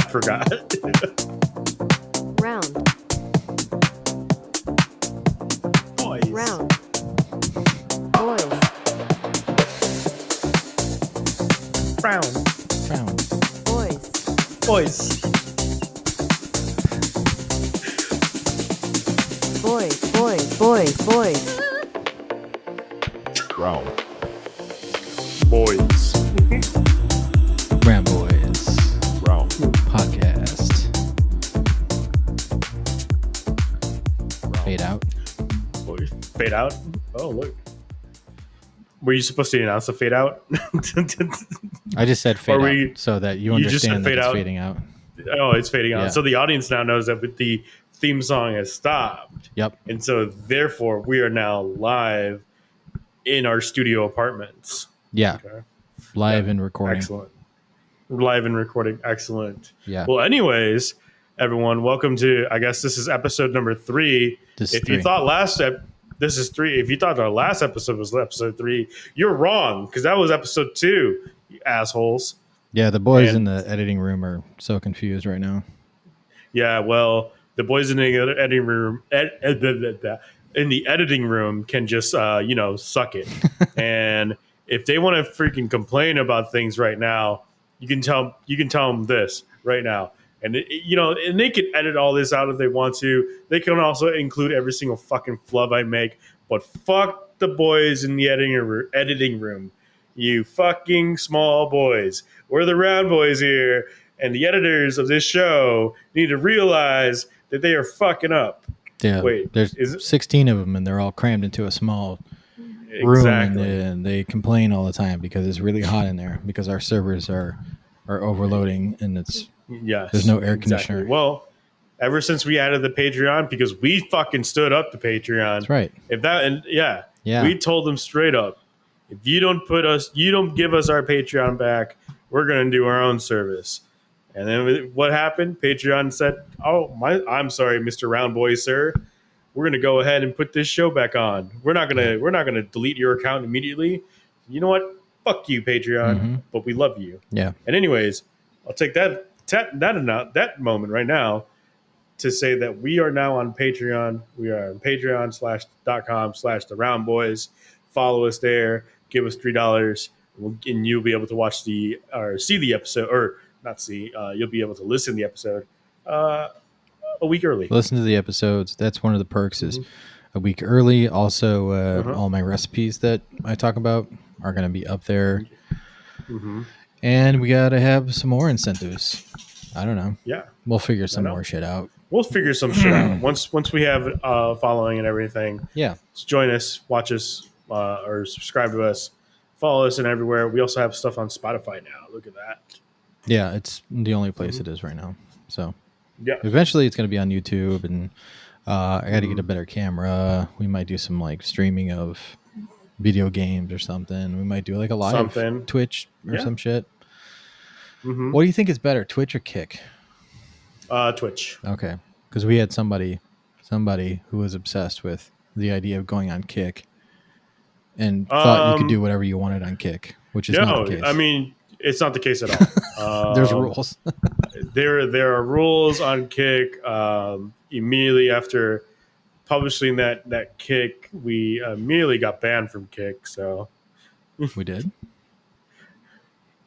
forgot. Round. Boys. Round. Boys. Round. Boys. Boys. Boys. Round. Boys. Round Boys Round. podcast. Fade out. Boys. Fade out. Oh, look. Were you supposed to announce the fade out? I just said fade Or out we- so that you you just said understand that fade it's out? fading out. Oh, it's fading out. Yeah. So the audience now knows that the theme song has stopped. Yep. And so therefore we are now live in our studio apartments. Yeah. Okay. Live Yeah. and recording. Excellent. Live and recording. Excellent. Yeah. Well, anyways, everyone, welcome to, I guess this is episode number 3. This is If 3. you thought this is 3. If you thought our last episode was episode 3, you're wrong, because that was episode 2, you assholes. Yeah, the boys And- in the editing room are so confused right now. Yeah, well, the boys in the editing room can just suck it. And if they want to freaking complain about things right now, you can tell them this right now. And and they can edit all this out if they want to. They can also include every single fucking flub I make. But fuck the boys in the editing room. You fucking small boys. We're the round boys here. And the editors of this show need to realize that they are fucking up. Yeah. Wait, there's is it- 16 of them and they're all crammed into a small room Exactly. and they complain all the time because it's really hot in there because our servers are overloading and Yes. there's no air exactly. conditioner. Well, ever since we added the Patreon, because we fucking stood up to Patreon. That's right. Yeah. We told them straight up, if you don't give us our Patreon back, we're gonna do our own service. And then what happened? Patreon said, "Oh, I'm sorry, Mr. Round Boy, sir. We're gonna go ahead and put this show back on. We're not gonna delete your account immediately. You know what? Fuck you, Patreon. Mhm. But we love you." Yeah. And anyways, I'll take that moment right now to say that we are now on Patreon. We are on patreon.com/the Round Boys. Follow us there. Give us $3, and you'll be able to watch see the episode, or not see. You'll be able to listen to the episode a week early. Listen to the episodes. That's one of the perks is a week early. Also, all my recipes that I talk about are going to be up there. Mm-hmm. And we got to have some more incentives. I don't know. Yeah, We'll figure some know. more shit out. we'll figure some shit out once we have following and everything. Yeah. Just join us, watch us, or subscribe to us, follow us, and everywhere. We also have stuff on Spotify now. Look at that. Yeah. It's the only place it is right now. So Yeah. eventually it's going to be on YouTube and I got to get a better camera. We might do some like streaming of video games or something. We might do like a live Something. Twitch or Yeah. some shit. Mm-hmm. What do you think is better, Twitch or Kick? Twitch. Okay. Because we had somebody who was obsessed with the idea of going on Kick and thought you could do whatever you wanted on Kick, which is not the case. I mean, it's not the case at all. There's rules. There are rules on Kick. Immediately after publishing that Kick, we immediately got banned from Kick. So We did.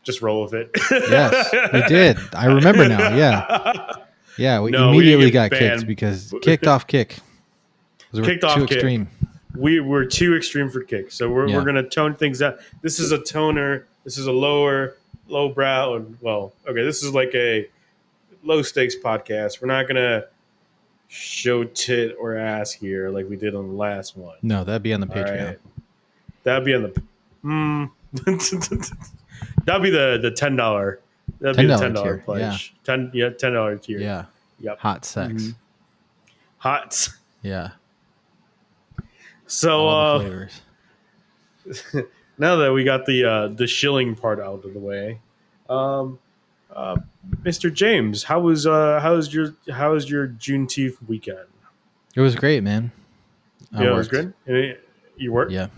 just roll with it. Yes, we did. I remember now. Yeah. Yeah, we No, we immediately didn't got get kicked banned. because kicked off Kick. 'Cause we're Kicked off too Kick. extreme. We're too extreme for Kick, so we're Yeah. gonna tone things down. This is a toner. This is a lowbrow, and this is like a low stakes podcast. We're not gonna show tit or ass here like we did on the last one. No, that'd be on the All Patreon. right. That'd be on the that'd be the $10. That'd be the $10 tier, pledge. $10 tier. Yeah. Yep. Hot sex. Mhm. Hot. Yeah. So All the flavors. now that we got the shilling part out of the way, Mr. James, how was your Juneteenth weekend? It was great, man. I It was worked. good. You worked? Yeah.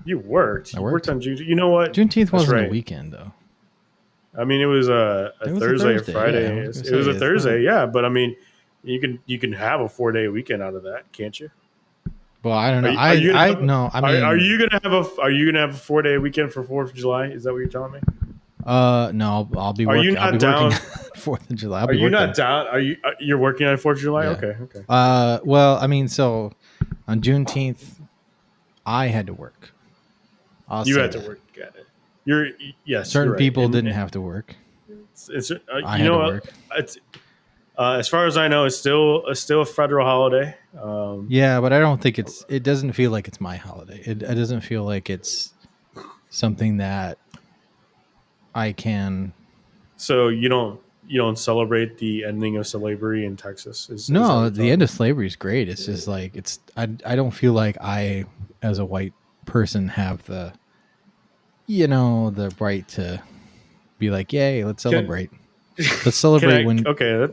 You worked. I You worked. worked on Juneteenth. You know what? Juneteenth That's wasn't right. a weekend though. I mean, it was a It was a Thursday or Thursday, Friday. yeah, I was It gonna was say, a it's Thursday, not- yeah. But I mean, you can have a 4-day weekend out of that, can't you? Well, I don't know. Are you gonna I have, no. I are mean, you gonna have a 4-day weekend for 4th of July? Is that what you're telling me? no. I'll be Are you working. I'll be not working down? 4th of July. I'll Are be you working. not down? You're working on 4th of July? Yeah. Okay, okay. Well, I mean, so on Juneteenth, I had to work. I'll You say had to that. work. You're yes, Certain you're right. people didn't have to work. It's I you had know to what? work. It's as far as I know, it's still a federal holiday. Yeah, but I don't think it's. It doesn't feel like it's my holiday. It doesn't feel like it's something that I can. So you don't celebrate the ending of slavery in Texas? Is that what No, you're the telling end me? of slavery is great. It's just like it's. I don't feel like I, as a white person, have the, the right to be like, yay, let's Can, celebrate. Let's can celebrate I? when Okay.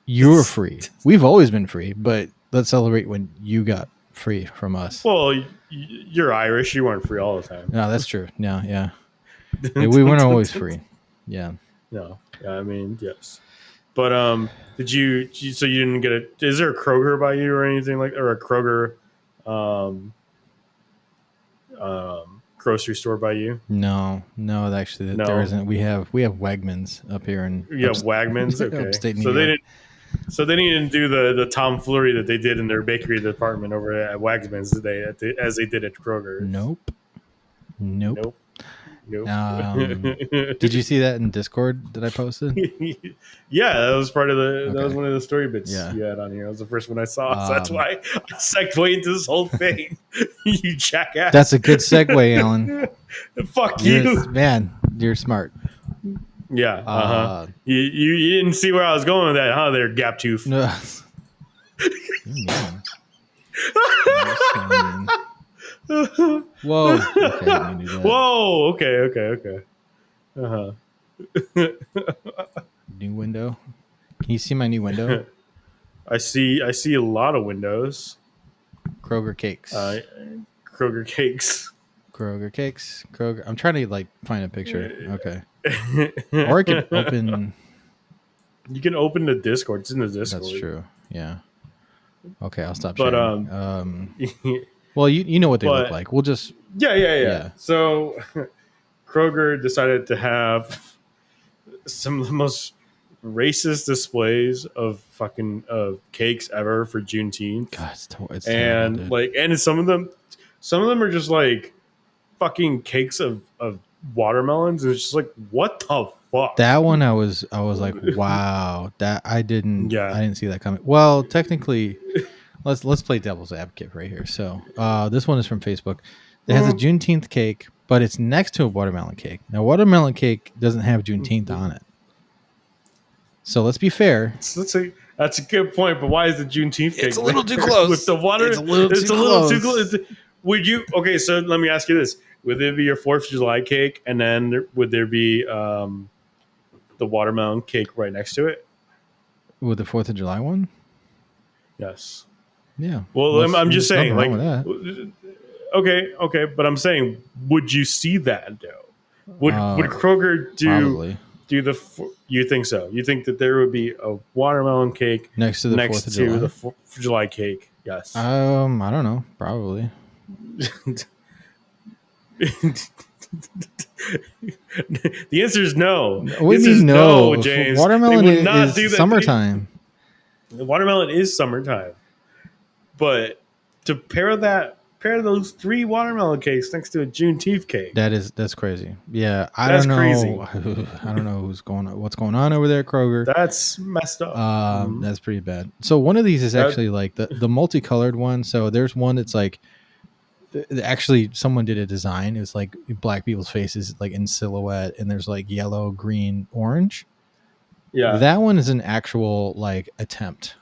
you're free. We've always been free, but let's celebrate when you got free from us. Well, you're Irish. You weren't free all the time. No, that's true. Yeah, yeah. Yeah, we weren't always free. Yeah. No. Yeah, I mean, yes. But so you didn't get a? Is there a Kroger by you or anything like, or a Kroger, um, grocery store by you? No, actually, there No. isn't. We have Wegmans up here in You have Wagmans. Okay. upstate New So they York. didn't. So they didn't do the tomfoolery that they did in their bakery department over at Wagmans as they did at Kroger. Nope. Nope. Nope. Nope. Did you see that in Discord that I posted? Yeah, that was part of that was Okay. one of the story bits Yeah. you had on here. That was the first one I saw. So that's Um, why I segued into this whole thing. You jackass. That's a good segue, Alan. Fuck you. You're smart. Yeah. Uh, You didn't see where I was going with that, huh? There, gap tooth. No. You're so mean. Whoa. Okay, let me do that. Whoa. Okay. New window. Can you see my new window? I see a lot of windows. Kroger cakes. Kroger cakes. Kroger cakes. Kroger. I'm trying to find a picture. Okay. Or I could open. You can open the Discord. It's in the Discord. That's true. Yeah. Okay, I'll stop But sharing. Well, you know what they look but- like. We'll just. Yeah. So Kroger decided to have some of the most racist displays of fucking cakes ever for Juneteenth. God, it's And terrible, dude. and some of them are just like fucking cakes of watermelons. And it's just like, what the fuck? That one I was like, wow, that I didn't see that coming. Well, technically, let's play devil's advocate right here. So this one is from Facebook. It has a Juneteenth cake, but it's next to a watermelon cake. Now, watermelon cake doesn't have Juneteenth on it. So let's be fair. That's a good point, but why is the Juneteenth cake? It's a little too close. With the water? It's a little too close. Would you? Okay, so let me ask you this: would there be your 4th of July cake, and then would there be the watermelon cake right next to it? With the 4th of July one? Yes. Yeah. Well, I'm just saying, like, wrong with okay, but I'm saying, would you see that though? Would Kroger probably. do the? You think so? You think that there would be a watermelon cake Next to the 4th of July? the 4th of July cake? Yes. I don't know. Probably. The answer is no. What do The you answer is mean no? James. Watermelon They would not do is that. summertime. The watermelon is summertime, but to pair those 3 watermelon cakes next to a Juneteenth cake. That's crazy. Yeah, That's don't know. crazy. I don't know what's going on over there, Kroger. That's messed up. That's pretty bad. So one of these is actually like the multicolored one. So there's one that's like actually someone did a design. It's like black people's faces like in silhouette, and there's like yellow, green, orange. Yeah. That one is an actual like attempt.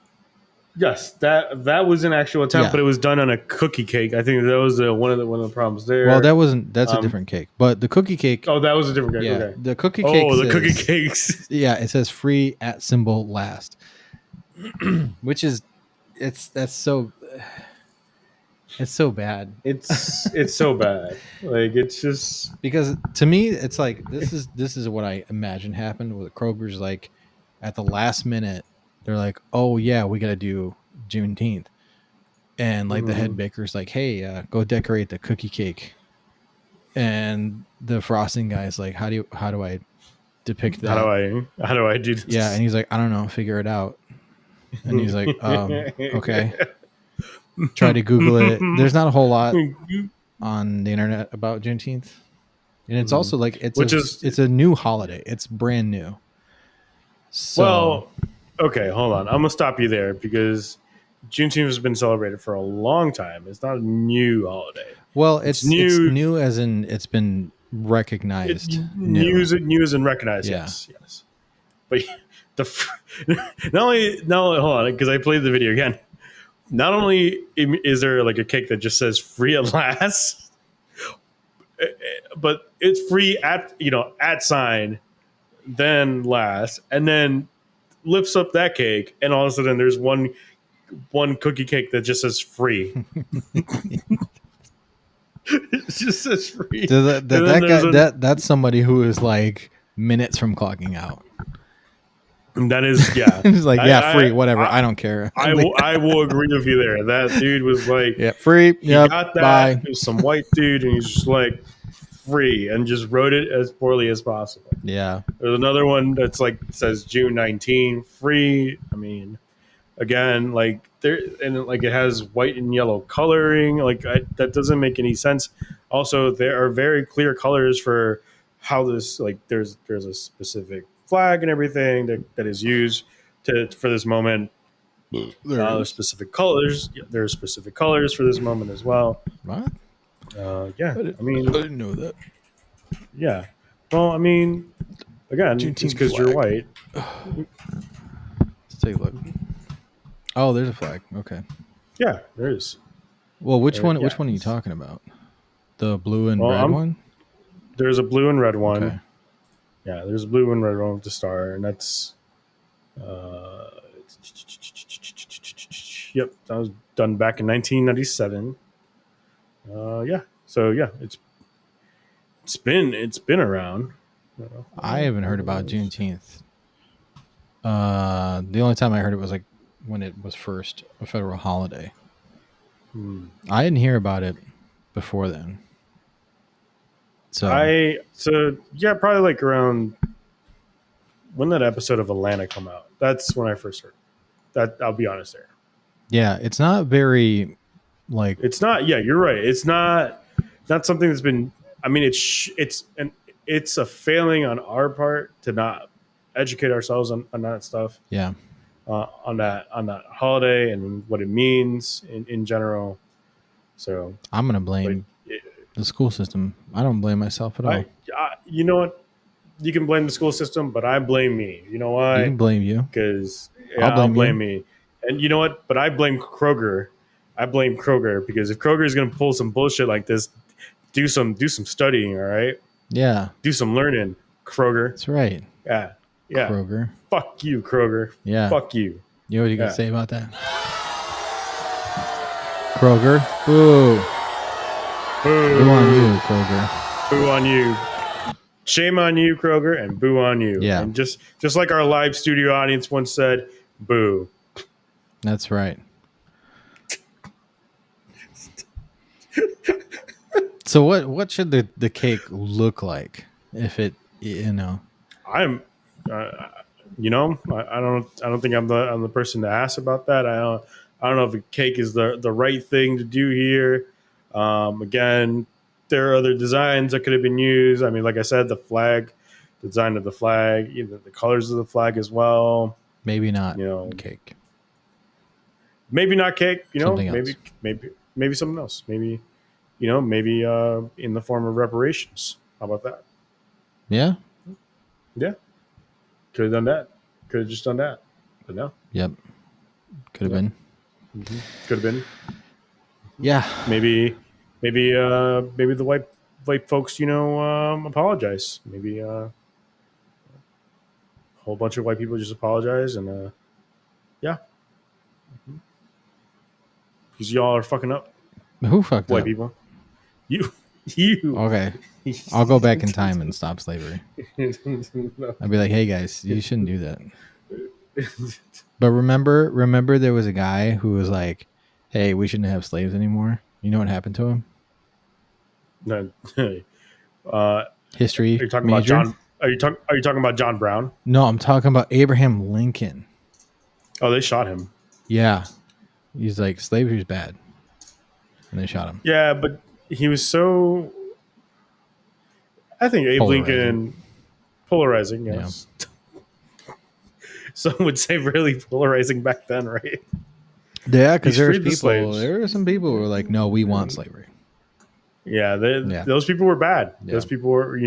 Yes, that was an actual attempt, Yeah. but it was done on a cookie cake. I think that was one of the problems there. Well, that's a different cake. But the cookie cake. Oh, that was a different cake. Yeah, Okay. the cookie cake. Oh, the says, cookie cakes. Yeah, it says free at symbol last, which is that's so. It's so bad. It's so bad. Like it's just Because to me, it's like this is what I imagine happened with Kroger's. Like at the last minute, they're like, "Oh yeah, we got to do Juneteenth," and like the head baker's like, "Hey, go decorate the cookie cake," and the frosting guy's like, how do I depict that?" how do I do Yeah, and this? he's like, "I don't know, figure it out." And he's like, okay. Try to Google it. There's not a whole lot on the internet about Juneteenth, and it's also like Which is it's a new holiday. It's brand new. So well, okay, hold on. I'm gonna stop you there because Juneteenth has been celebrated for a long time. It's not a new holiday. well, It's it's new. new as in it's been It, recognized new. news and recognized. Yeah. Yes. But not only hold on because I played the video again. Not only is there like a cake that just says "free at last," but it's free at sign then last, and then lifts up that cake, and all of a sudden there's one cookie cake that just says "free." It just says "free." So that guy that's somebody who is like minutes from clocking out. That is, yeah. He's like, yeah, free, whatever. I don't care. I will agree with you there. That dude was like, yeah, free. he Yep, got that. bye. It was some white dude, and he's just like free, and just wrote it as poorly as possible. Yeah. There's another one that's like says June 19 free. I mean, again, like there and like it has white and yellow coloring. Like that doesn't make any sense. Also, there are very clear colors for how this like there's a specific flag and everything that is used for this moment. There's specific colors. Yeah, there's specific colors for this moment as well. What? Yeah, I mean, I didn't know that. yeah. Well, I mean, again, Juneteenth it's because you're flag. white. Let's take a look. Oh, there's a flag. Okay. Yeah, there is. Well, which one? Yeah. Which one are you talking about? The blue and red one. There's a blue and red one. Okay. Yeah, there's a blue and red one with the star, and that's. Yep, that was done back in 1997. Yeah, so yeah, it's been around. I haven't heard about Juneteenth. The only time I heard it was like when it was first a federal holiday. I didn't hear about it before then. So yeah, probably like around when that episode of Atlanta come out. That's when I first heard that. I'll be honest there. Yeah, it's not very like it's not. Yeah, you're right. It's not something that's been. I mean, it's a failing on our part to not educate ourselves on that stuff. Yeah. On that holiday and what it means in general. So I'm gonna blame the school system. I don't blame myself at all. You know what? You can blame the school system, but I blame me. You know why? You can blame you Because I'll blame me. And you know what? But I blame Kroger. I blame Kroger because if Kroger is going to pull some bullshit like this, do some studying. All right. Yeah. Do some learning, Kroger. That's right. Yeah. Kroger. Fuck you, Kroger. Yeah. Fuck you. You know what you can say about that? Kroger. Boo. Boo. Boo on you, Kroger. Boo on you. Shame on you, Kroger, and boo on you. Yeah. And just like our live studio audience once said, boo. That's right. So what should the cake look like if it I'm I don't think I'm the person to ask about that. I don't know if a cake is the right thing to do here. Again, there are other designs that could have been used. I mean, like I said, the design of the flag, the colors of the flag as well. Maybe not cake. Maybe not cake, something maybe something else. Maybe in the form of reparations. How about that? Yeah. Yeah. Could have done that. Could have just done that. But no. Yep. Could have been. Mm-hmm. Could have been. Yeah. Maybe the white folks, apologize. Maybe a whole bunch of white people just apologize and yeah. Because y'all are fucking up. Who fucked White up? people. You. Okay. I'll go back in time and stop slavery. I'd be like, hey guys, you shouldn't do that. But remember there was a guy who was like, hey, we shouldn't have slaves anymore. You know what happened to him? No, History are you talking about major? John? Are you talking about John Brown? No, I'm talking about Abraham Lincoln. Oh, they shot him. Yeah. He's like, slavery's bad. And they shot him. Yeah, but he was so. I think Abe Polarizing. Lincoln polarizing. Yes. Yeah. Some would say really polarizing back then, right? Yeah, because there were some people who were like, no, we want slavery. Yeah, those people were bad. Yeah. Those people were,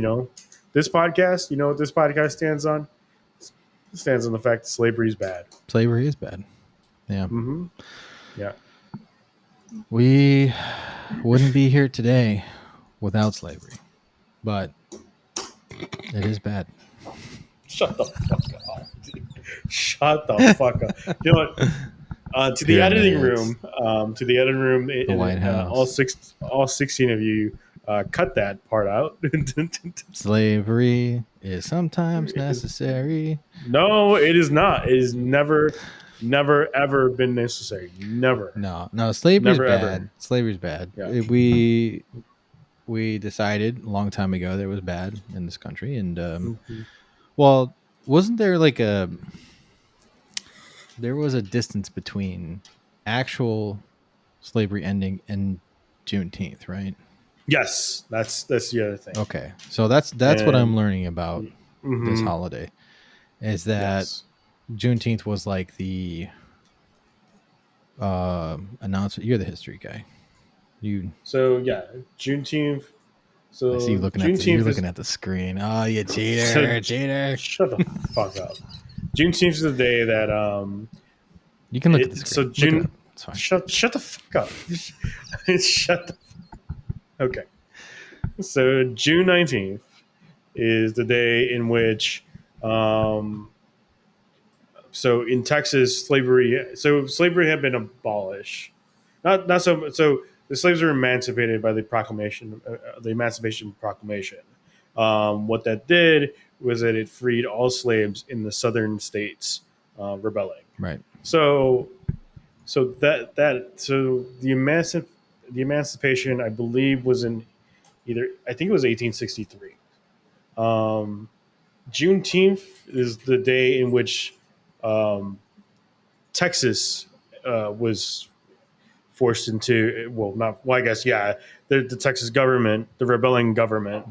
this podcast, you know what this podcast stands on? It stands on the fact that slavery is bad. Slavery is bad. Yeah. Mm-hmm. Yeah. We wouldn't be here today without slavery, but it is bad. Shut the fuck up. Dude. Shut the fuck up. You know what? To the editing room, the White House. All 16 of you, cut that part out. Slavery is sometimes necessary. No, it is not. It is never, ever been necessary. Never. No. Slavery's bad. Ever. Slavery's bad. Yeah. We decided a long time ago that it was bad in this country, and well, wasn't there like there was a distance between actual slavery ending and Juneteenth, right? Yes, that's the other thing. Okay, so that's what I'm learning about this holiday, is that Juneteenth was like the announcement. You're the history guy. Juneteenth. So I see you looking at the screen. Oh, you cheater, cheater! Shut the fuck up. Juneteenth is the day that you can look at the screen. So June. It's fine. Shut the fuck up. Shut the. Okay. So June 19th is the day in which, so in Texas, slavery had been abolished. Not so. So the slaves were emancipated by the Emancipation Proclamation. What that did was that it freed all slaves in the southern states rebelling. Right. So the emancipation, I believe, was in I think it was 1863. Juneteenth is the day in which Texas was forced into, the Texas government, the rebelling government,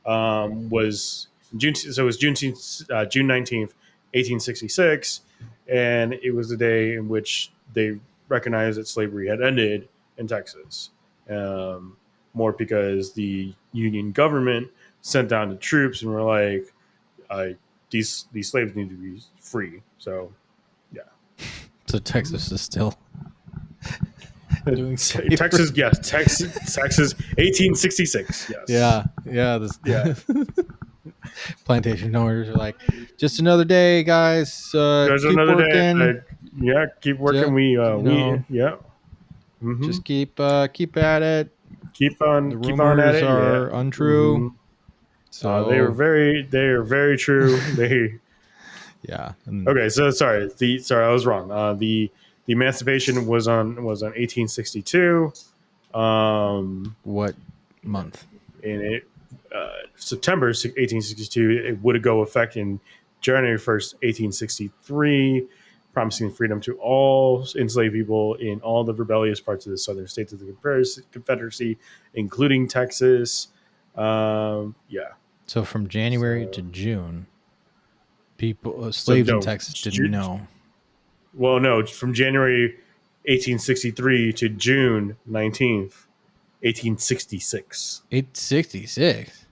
was June. So it was June 19th, 1866, and it was the day in which they recognized that slavery had ended in Texas. More because the Union government sent down the troops and were like, these slaves need to be free. So, yeah. So Texas is still doing slavery. Texas, yes. Texas, 1866. Yes. Yeah. Plantation owners are like, just another day, guys. There's keep another working. day. Keep working. Just keep at it. Keep on. The keep on at rumors it. are untrue. Mm-hmm. So they are very true. Yeah. Okay. So sorry. I was wrong. The emancipation was on 1862. What month? In September 1862. It would go effect in January 1st, 1863. Promising freedom to all enslaved people in all the rebellious parts of the southern states of the Confederacy, including Texas. So from January to June, slaves in Texas didn't know. Well, no, from January 1863 to June 19th, 1866. 866?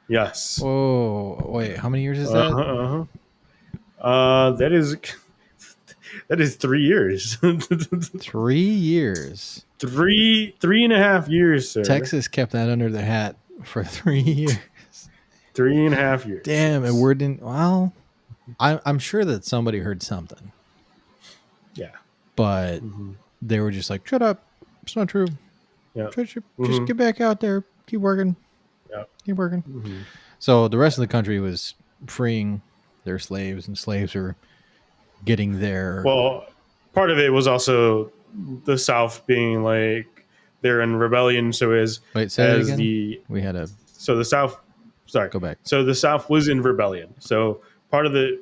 Yes. Oh, wait, how many years is that? That is 3 years. 3 years. 3.5 years, sir. Texas kept that under the hat for 3 years. 3.5 years. Damn, and we're didn't. Well, I'm sure that somebody heard something. Yeah, but they were just like, "Shut up! It's not true." Yeah. Just get back out there. Keep working. Yeah. Keep working. Mm-hmm. So the rest of the country was freeing their slaves, and slaves were getting their. Well, part of it was also the South being like they're in rebellion. So Wait, say that as again. the We had to so the South, sorry, go back. so the South was in rebellion. So part of the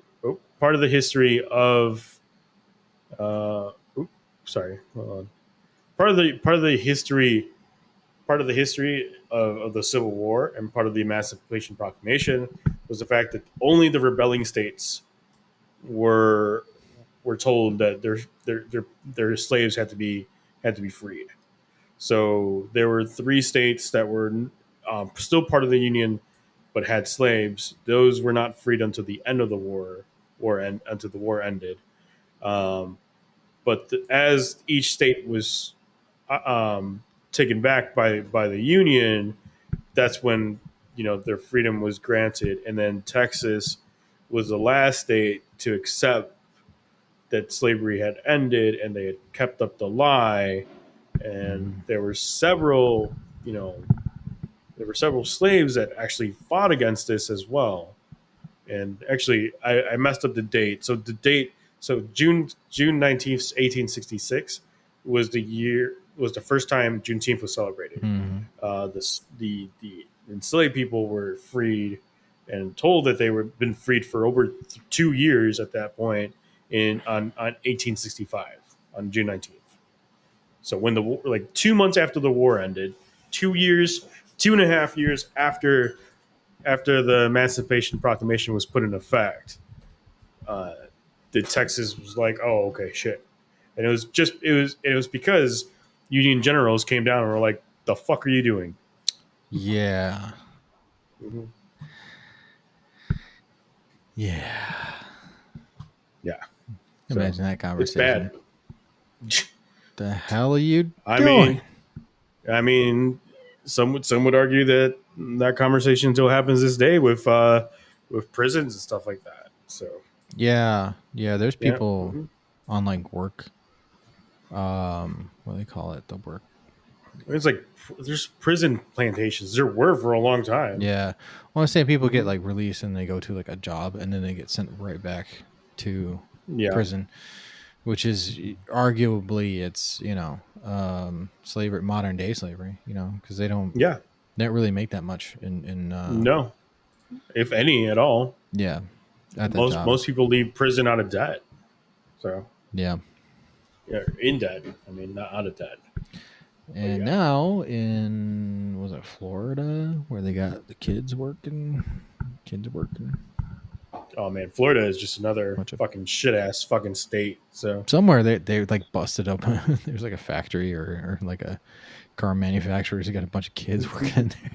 history of sorry, hold on. Part of the history of the Civil War and part of the Emancipation Proclamation was the fact that only the rebelling states were told that their slaves had to be freed. So there were three states that were still part of the Union but had slaves. Those were not freed until the end of the until the war ended. Um, but as each state was taken back by the Union, that's when their freedom was granted, and then Texas was the last state to accept that slavery had ended, and they had kept up the lie. And there were several, slaves that actually fought against this as well. And actually, I messed up the date. So the date, so June 19th, 1866, was the first time Juneteenth was celebrated. The enslaved people were freed and told that they were been freed for over 2 years at that point on 1865 on June 19th. So when the war, like 2 months after the war ended, 2 years, 2.5 years after the Emancipation Proclamation was put in effect, the Texas was like, oh, okay, shit. And it was because Union generals came down and were like, the fuck are you doing? Yeah. Mm-hmm. Yeah. Yeah. Imagine that conversation. It's bad. The hell are you I doing? mean, some would argue that conversation still happens this day with prisons and stuff like that. So Yeah. There's yeah, people on like work. What do they call it? The work. it's like there's prison plantations. There were for a long time. Yeah. I want to say people get like released and they go to like a job and then they get sent right back to prison, which is arguably it's slavery, modern day slavery. Because they don't really make that much in no, if any at all. Yeah, at that job. Most people leave prison out of debt. So yeah, in debt. I mean, not out of debt. And now was it Florida where they got the kids working? Oh man, Florida is just another fucking shit ass fucking state. So somewhere they like busted up. There's like a factory or like a car manufacturer. They got a bunch of kids working there.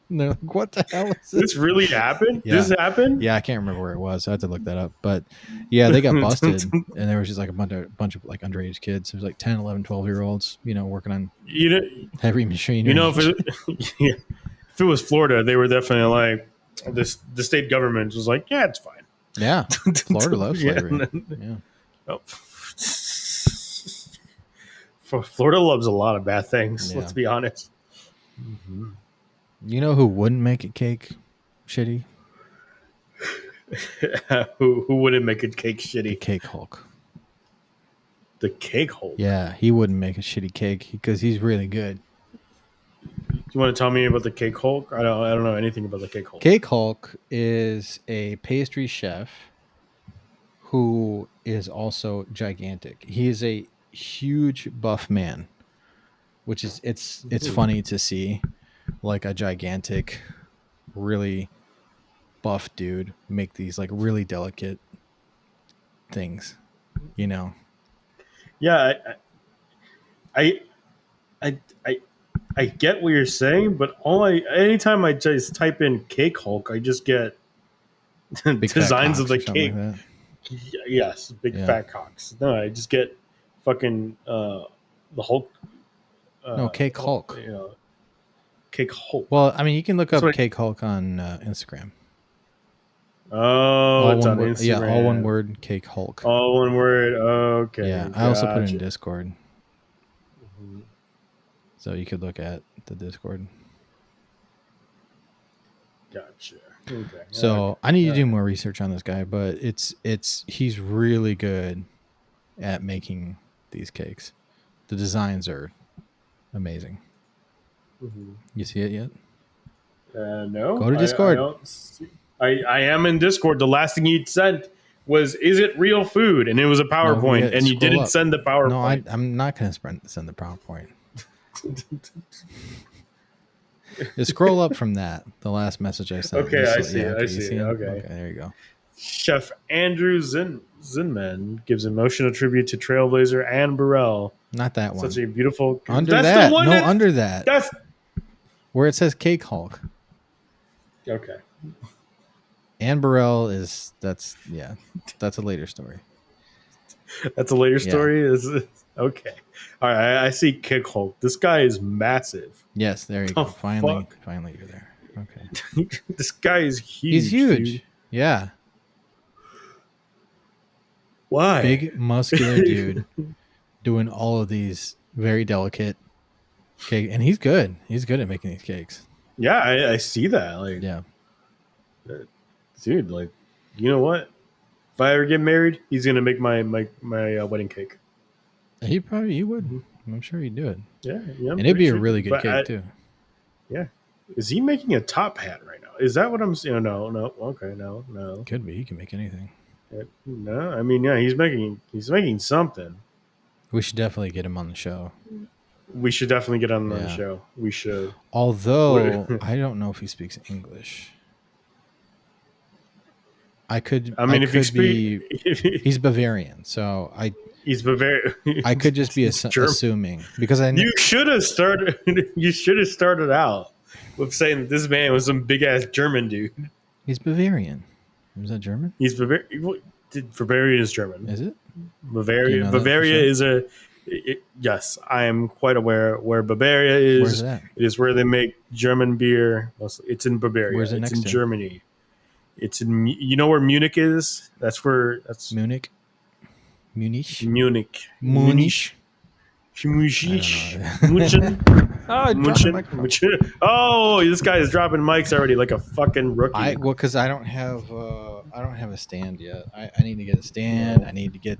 And they're like, what the hell is this? This really happened? Yeah. This happened? Yeah, I can't remember where it was. I had to look that up. But yeah, they got busted. And there was just like a bunch of like underage kids. There was like 10, 11, 12-year-olds, working on heavy machinery. If it was Florida, they were definitely like, the state government was like, yeah, it's fine. Yeah. Florida loves slavery. Oh. Florida loves a lot of bad things, let's be honest. Mm-hmm. You know who wouldn't make a cake shitty? who wouldn't make a cake shitty? The Cake Hulk. The Cake Hulk? Yeah, he wouldn't make a shitty cake because he's really good. You want to tell me about the Cake Hulk? I don't know anything about the Cake Hulk. Cake Hulk is a pastry chef who is also gigantic. He is a huge buff man, which is it's funny to see like a gigantic, really buff dude make these like really delicate things, Yeah, I get what you're saying, but anytime I just type in Cake Hulk, I just get designs of the cake. Like yes, big fat cocks. No, I just get fucking the Hulk. No, Cake Hulk. Cake Hulk. Well, I mean, you can look up Cake Hulk on Instagram. Oh, it's on Instagram. Yeah, all one word, Cake Hulk. All one word. Okay. Yeah, I also put it in Discord. So you could look at the Discord. Gotcha. Okay. So I need to do more research on this guy, but he's really good at making these cakes. The designs are amazing. Mm-hmm. You see it yet? No. Go to I Discord. don't see. I am in Discord. The last thing you'd sent was, "Is it real food?" And it was a PowerPoint, and you didn't send the PowerPoint. No, I'm not going to send the PowerPoint. Just scroll up from that. The last message I sent. Okay, I see it. I see it. Okay, there you go. Chef Andrew Zinman gives emotional tribute to Trailblazer and Burrell. Not that one. Such a beautiful. Under that's that. The one no, under that. That's where it says Cake Hulk. Okay. And Burrell is that's a later story. That's a later story. Yeah. Okay. All right. I see Cake Hulk. This guy is massive. Yes, there you go. Finally you're there. Okay. This guy is huge. He's huge. Dude. Yeah. Why? Big muscular dude doing all of these very delicate cake, and he's good. He's good at making these cakes. Yeah, I see that. Like, yeah, dude. Like, you know what? If I ever get married, he's gonna make my wedding cake. He would. Mm-hmm. I'm sure he'd do it. Yeah. And it'd be a really good cake too. Yeah. Is he making a top hat right now? Is that what I'm seeing? No. Okay, no. Could be. He can make anything. No, I mean, yeah, he's making something. We should definitely get him on the show. We should definitely get him on the show. We should. Although I don't know if he speaks English. If he's Bavarian, so he's Bavarian. I could just be assuming because you should have started. You should have started out with saying that this man was some big ass German dude. He's Bavarian. Is that German? He's Bavarian. Bavarian is German. Is it? Bavaria. Bavaria is a. Yes, I am quite aware where Bavaria is. Where's that? It is where they make German beer. It's in Bavaria. Where's it next to? It's in Germany. It's in. You know where Munich is? That's Munich. Munich. Oh, this guy is dropping mics already like a fucking rookie. Because I don't have a stand yet. I need to get a stand. I need to get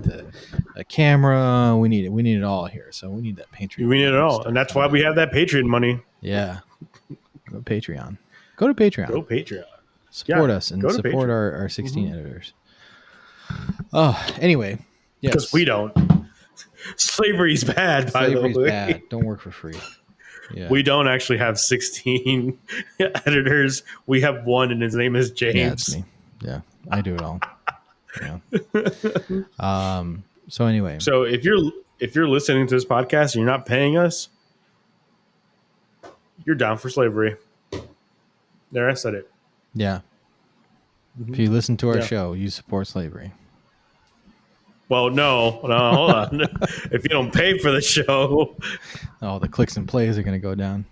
a camera. We need it all here. So we need that Patreon. We need it all, and that's why we have that Patreon money. Yeah, go Patreon. Go to Patreon. Go Patreon. Support us and support our 16 editors. Oh, anyway, yes, because we don't. Slavery's bad. Slavery's bad. Don't work for free. Yeah. We don't actually have 16 editors. We have one, and his name is James. Yeah, it's me. Yeah, I do it all. Yeah. So anyway. So if you're listening to this podcast and you're not paying us, you're down for slavery. There, I said it. Yeah. Mm-hmm. If you listen to our show, you support slavery. Well, no, hold on. If you don't pay for the show, the clicks and plays are going to go down.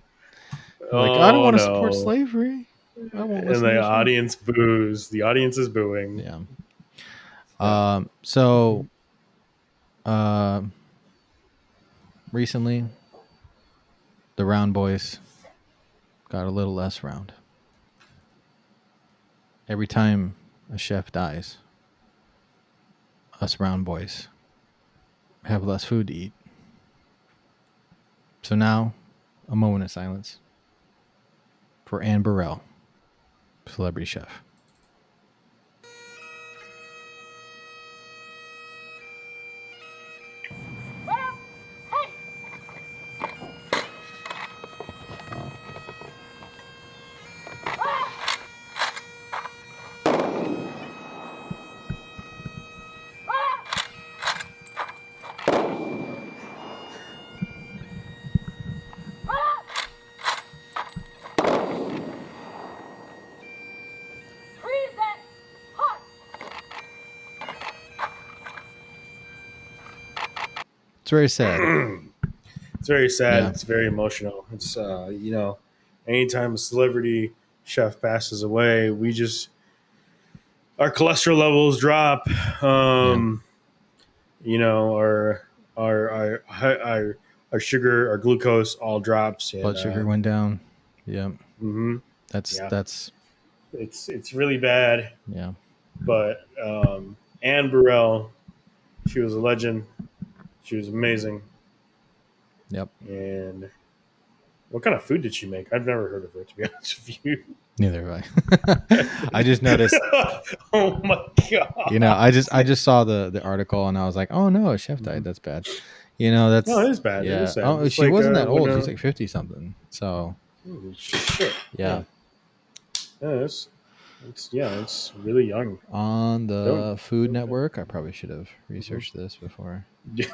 I don't want to support slavery. I won't listen. And the audience boos. The audience is booing. Yeah. Recently, the round boys got a little less round. Every time a chef dies, us round boys have less food to eat. So now, a moment of silence for Anne Burrell, celebrity chef. It's very sad. It's very sad. Yeah. It's very emotional. It's anytime a celebrity chef passes away, our cholesterol levels drop. Our our glucose all drops, and Blood sugar went down. Yeah. mm-hmm, That's it's really bad. yeah. But Anne Burrell, she was a legend. She was amazing. Yep. And what kind of food did she make? I've never heard of her, to be honest with you. Neither have I. I just noticed. Oh my god! I just saw the article and I was like, oh no, a chef died. That's bad. No, it That's is bad. It yeah. is sad. Oh, It's she like wasn't that when old. She's like 50 something. So holy shit. yeah. Yeah, it's really young. On Don't, the Food don't Network, I probably should have researched this before. Yeah.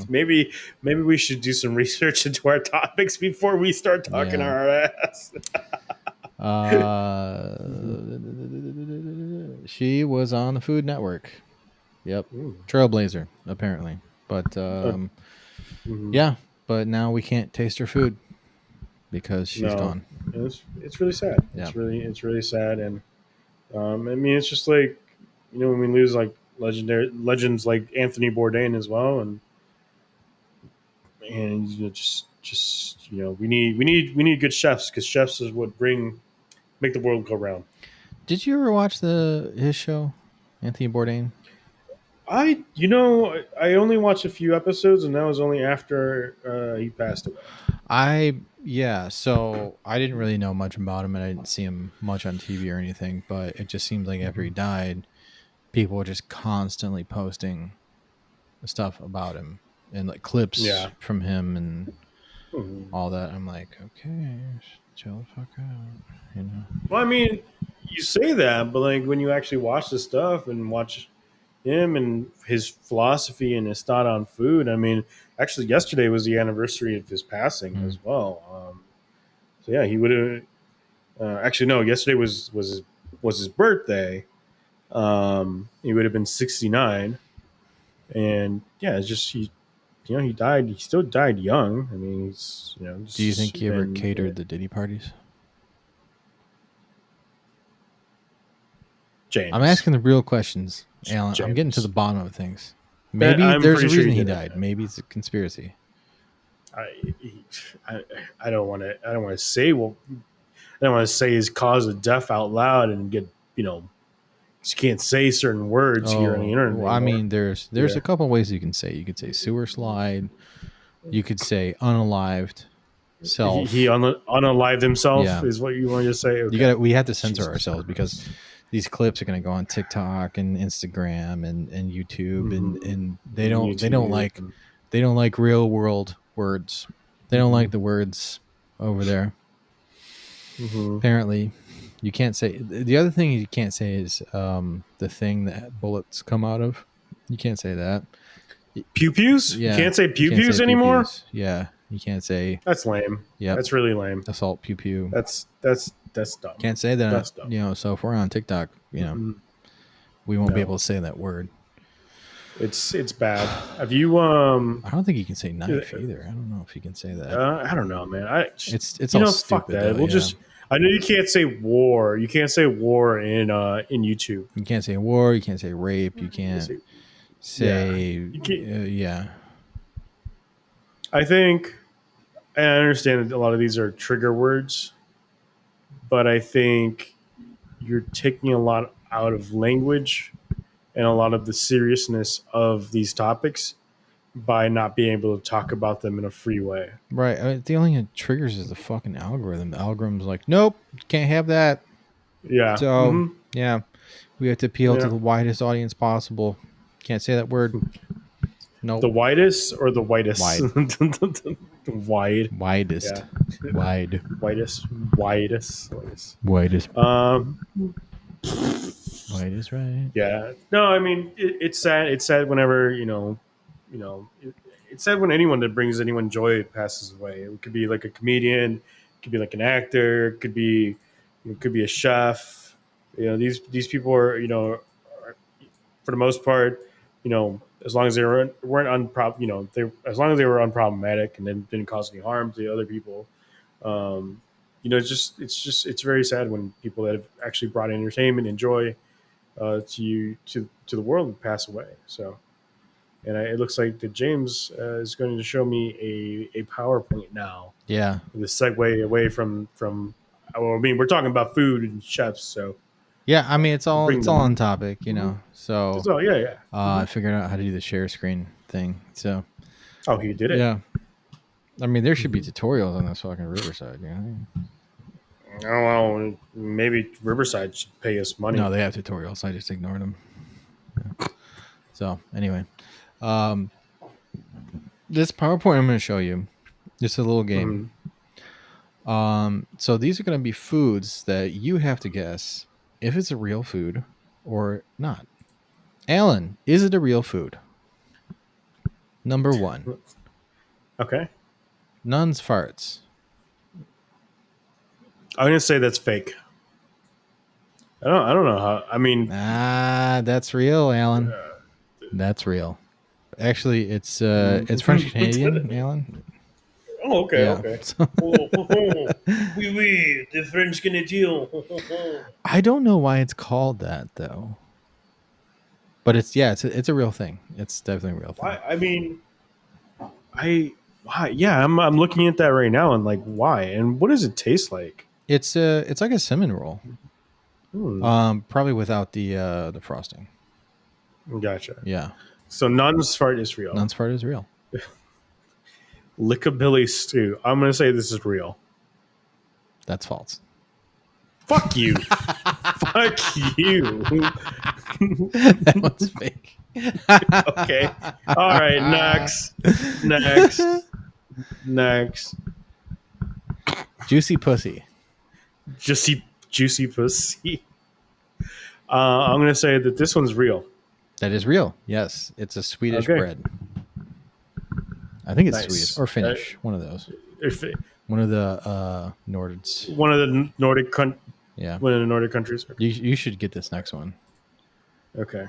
maybe we should do some research into our topics before we start talking Yeah. our ass. She was on the Food Network. Yep. Ooh. Trailblazer, apparently. But yeah, but now we can't taste her food because she's No, gone. it's really sad. Yeah. It's really sad, and I mean, it's just like when we lose like legends like Anthony Bourdain as well, and we need good chefs, because chefs is what make the world go round. Did you ever watch his show, Anthony Bourdain? I only watched a few episodes, and that was only after he passed away. So I didn't really know much about him, and I didn't see him much on TV or anything. But it just seemed like after he died, people were just constantly posting stuff about him and like clips from him and all that. I'm like, okay, chill the fuck out, Well, I mean, you say that, but like when you actually watch the stuff and watch him and his philosophy and his thought on food, I mean, actually yesterday was the anniversary of his passing as well. So yeah, he would have. Actually, no, yesterday was his birthday. He would have been 69, and yeah, it's just he died. He still died young. I mean, he's Do you think he ever catered the Diddy parties? James? I'm asking the real questions, Alan. James. I'm getting to the bottom of things. Maybe there's a reason he died. Maybe it's a conspiracy. I don't want to say I don't want to say his cause of death out loud and get you can't say certain words here on the internet. Well, I mean, there's a couple of ways you can say. You could say sewer slide. You could say unalived self. He unalived himself is what you want to say. Okay. We have to censor ourselves because these clips are going to go on TikTok and Instagram and YouTube and they don't like real world words. They don't like the words over there. Apparently, you can't say. The other thing you can't say is the thing that bullets come out of. You can't say that. Pew pews? Yeah, you can't say pew pews anymore? Pew-pews. Yeah, you can't say. That's lame. Yeah, that's really lame. Assault pew pew. That's dumb. Can't say that. That's dumb. So if we're on TikTok, we won't be able to say that word. It's bad. Have you? I don't think you can say knife either. I don't know if you can say that. I don't know, man. It's all stupid. Fuck that. We'll just. I know you can't say war. You can't say war in YouTube. You can't say war. You can't say rape. You can't say. I think, and I understand that a lot of these are trigger words, but I think you're taking a lot out of language and a lot of the seriousness of these topics by not being able to talk about them in a free way. Right. I mean, the only thing that triggers is the fucking algorithm. The algorithm's like, nope, can't have that. Yeah. So, we have to appeal to the widest audience possible. Can't say that word. Nope. The widest or the whitest? Wide. Widest. Yeah. Wide. Widest. Widest. Widest. Widest, right? Yeah. No, I mean, it's sad. It's sad whenever, it's sad when anyone that brings anyone joy passes away. It could be like a comedian, it could be like an actor, it could be a chef. These people are, for the most part, as long as they weren't as long as they were unproblematic and then didn't cause any harm to the other people. It's very sad when people that have actually brought entertainment and joy to the world pass away. So And it looks like that James is going to show me a PowerPoint now. Yeah. The segue away from. Well, I mean, we're talking about food and chefs, so Yeah, I mean it's to all bring on them. topic, So So yeah. I figured out how to do the share screen thing. So Oh, he did it. yeah, I mean there should be tutorials on this fucking Riverside. Oh well, maybe Riverside should pay us money. No, they have tutorials. I just ignored them. Yeah. So anyway, um, this PowerPoint I'm going to show you. Just a little game. So these are going to be foods that you have to guess if it's a real food or not. Alan, is it a real food? Number 1. Okay. Nun's farts. I'm gonna say that's fake. I don't know how. I mean, That's real, Alan. That's real. Actually, it's French Canadian, Alan. Oh, okay, Yeah. okay. Oui, the French Canadian. I don't know why it's called that though, but it's a real thing. It's definitely a real thing. Why? I mean, why? Yeah, I'm looking at that right now and like, why? And what does it taste like? It's like a cinnamon roll. Probably without the frosting. Gotcha. Yeah. So Nun's fart is real. Nun's fart is real. Lickabilly stew. I'm gonna say this is real. That's false. Fuck you. Fuck you. That was fake. Okay. All right. Next. Juicy pussy. Juicy pussy. I'm gonna say that this one's real. That is real. Yes, it's a Swedish Okay. bread. I think it's Nice. Swedish or Finnish. One of those. One of the Nordics. One of the Nordic Yeah. one of the Nordic countries. You should get this next one. Okay.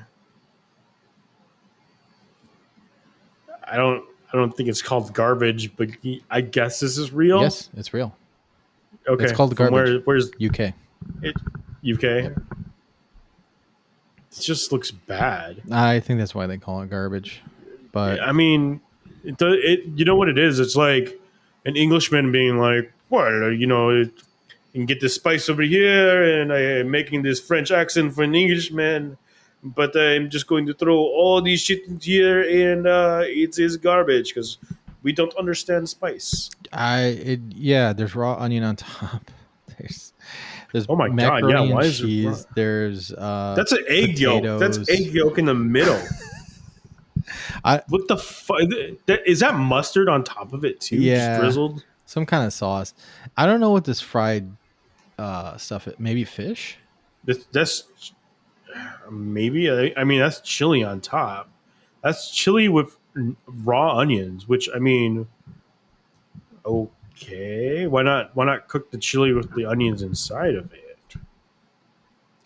I don't think it's called garbage, but I guess this is real. Yes, it's real. Okay. It's called From garbage. Where's UK. it? UK. It just looks bad. I think that's why they call it garbage. But I mean, you know what it is? It's like an Englishman being like, "Well, and get the spice over here, and I am making this French accent for an Englishman, but I'm just going to throw all these shit in here, and it is garbage because we don't understand spice." there's raw onion on top. There's Oh my God, macaroni yeah, and why is it cheese. raw? There's That's an egg yolk. potatoes. That's egg yolk in the middle. What the fuck? Is that mustard on top of it too? Yeah. Just drizzled? Some kind of sauce. I don't know what this fried stuff is. Maybe fish? That's maybe. I mean, that's chili on top. That's chili with raw onions, which I mean, okay. Why not cook the chili with the onions inside of it?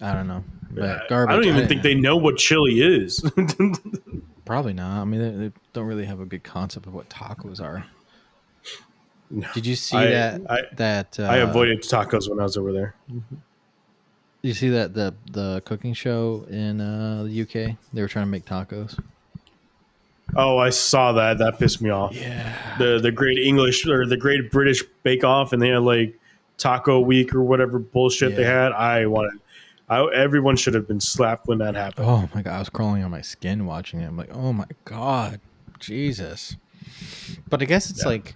I don't know. But I garbage. don't even think they know what chili is. Probably not. I mean, they don't really have a good concept of what tacos are. No. Did you see I I avoided tacos when I was over there. You see that the cooking show in the UK? They were trying to make tacos. Oh, I saw that. That pissed me off. Yeah. The Great English or the Great British Bake Off, and they had like Taco Week or whatever bullshit they had. Everyone should have been slapped when that happened. Oh my God, I was crawling on my skin watching it. I'm like, oh my God, Jesus. But I guess it's like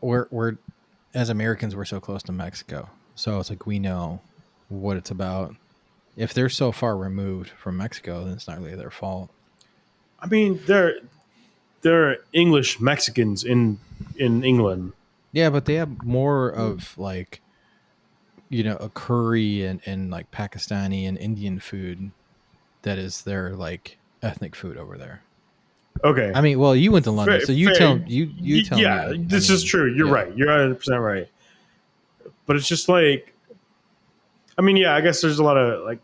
we're as Americans, we're so close to Mexico, so it's like we know what it's about. If they're so far removed from Mexico, then it's not really their fault. I mean, they're English Mexicans in England. Yeah, but they have more of like, a curry and like Pakistani and Indian food that is their like ethnic food over there. Okay. I mean, well, you went to London, so you tell me. Yeah, this is true. You're right. You're 100% right. But it's just like, I mean, yeah, I guess there's a lot of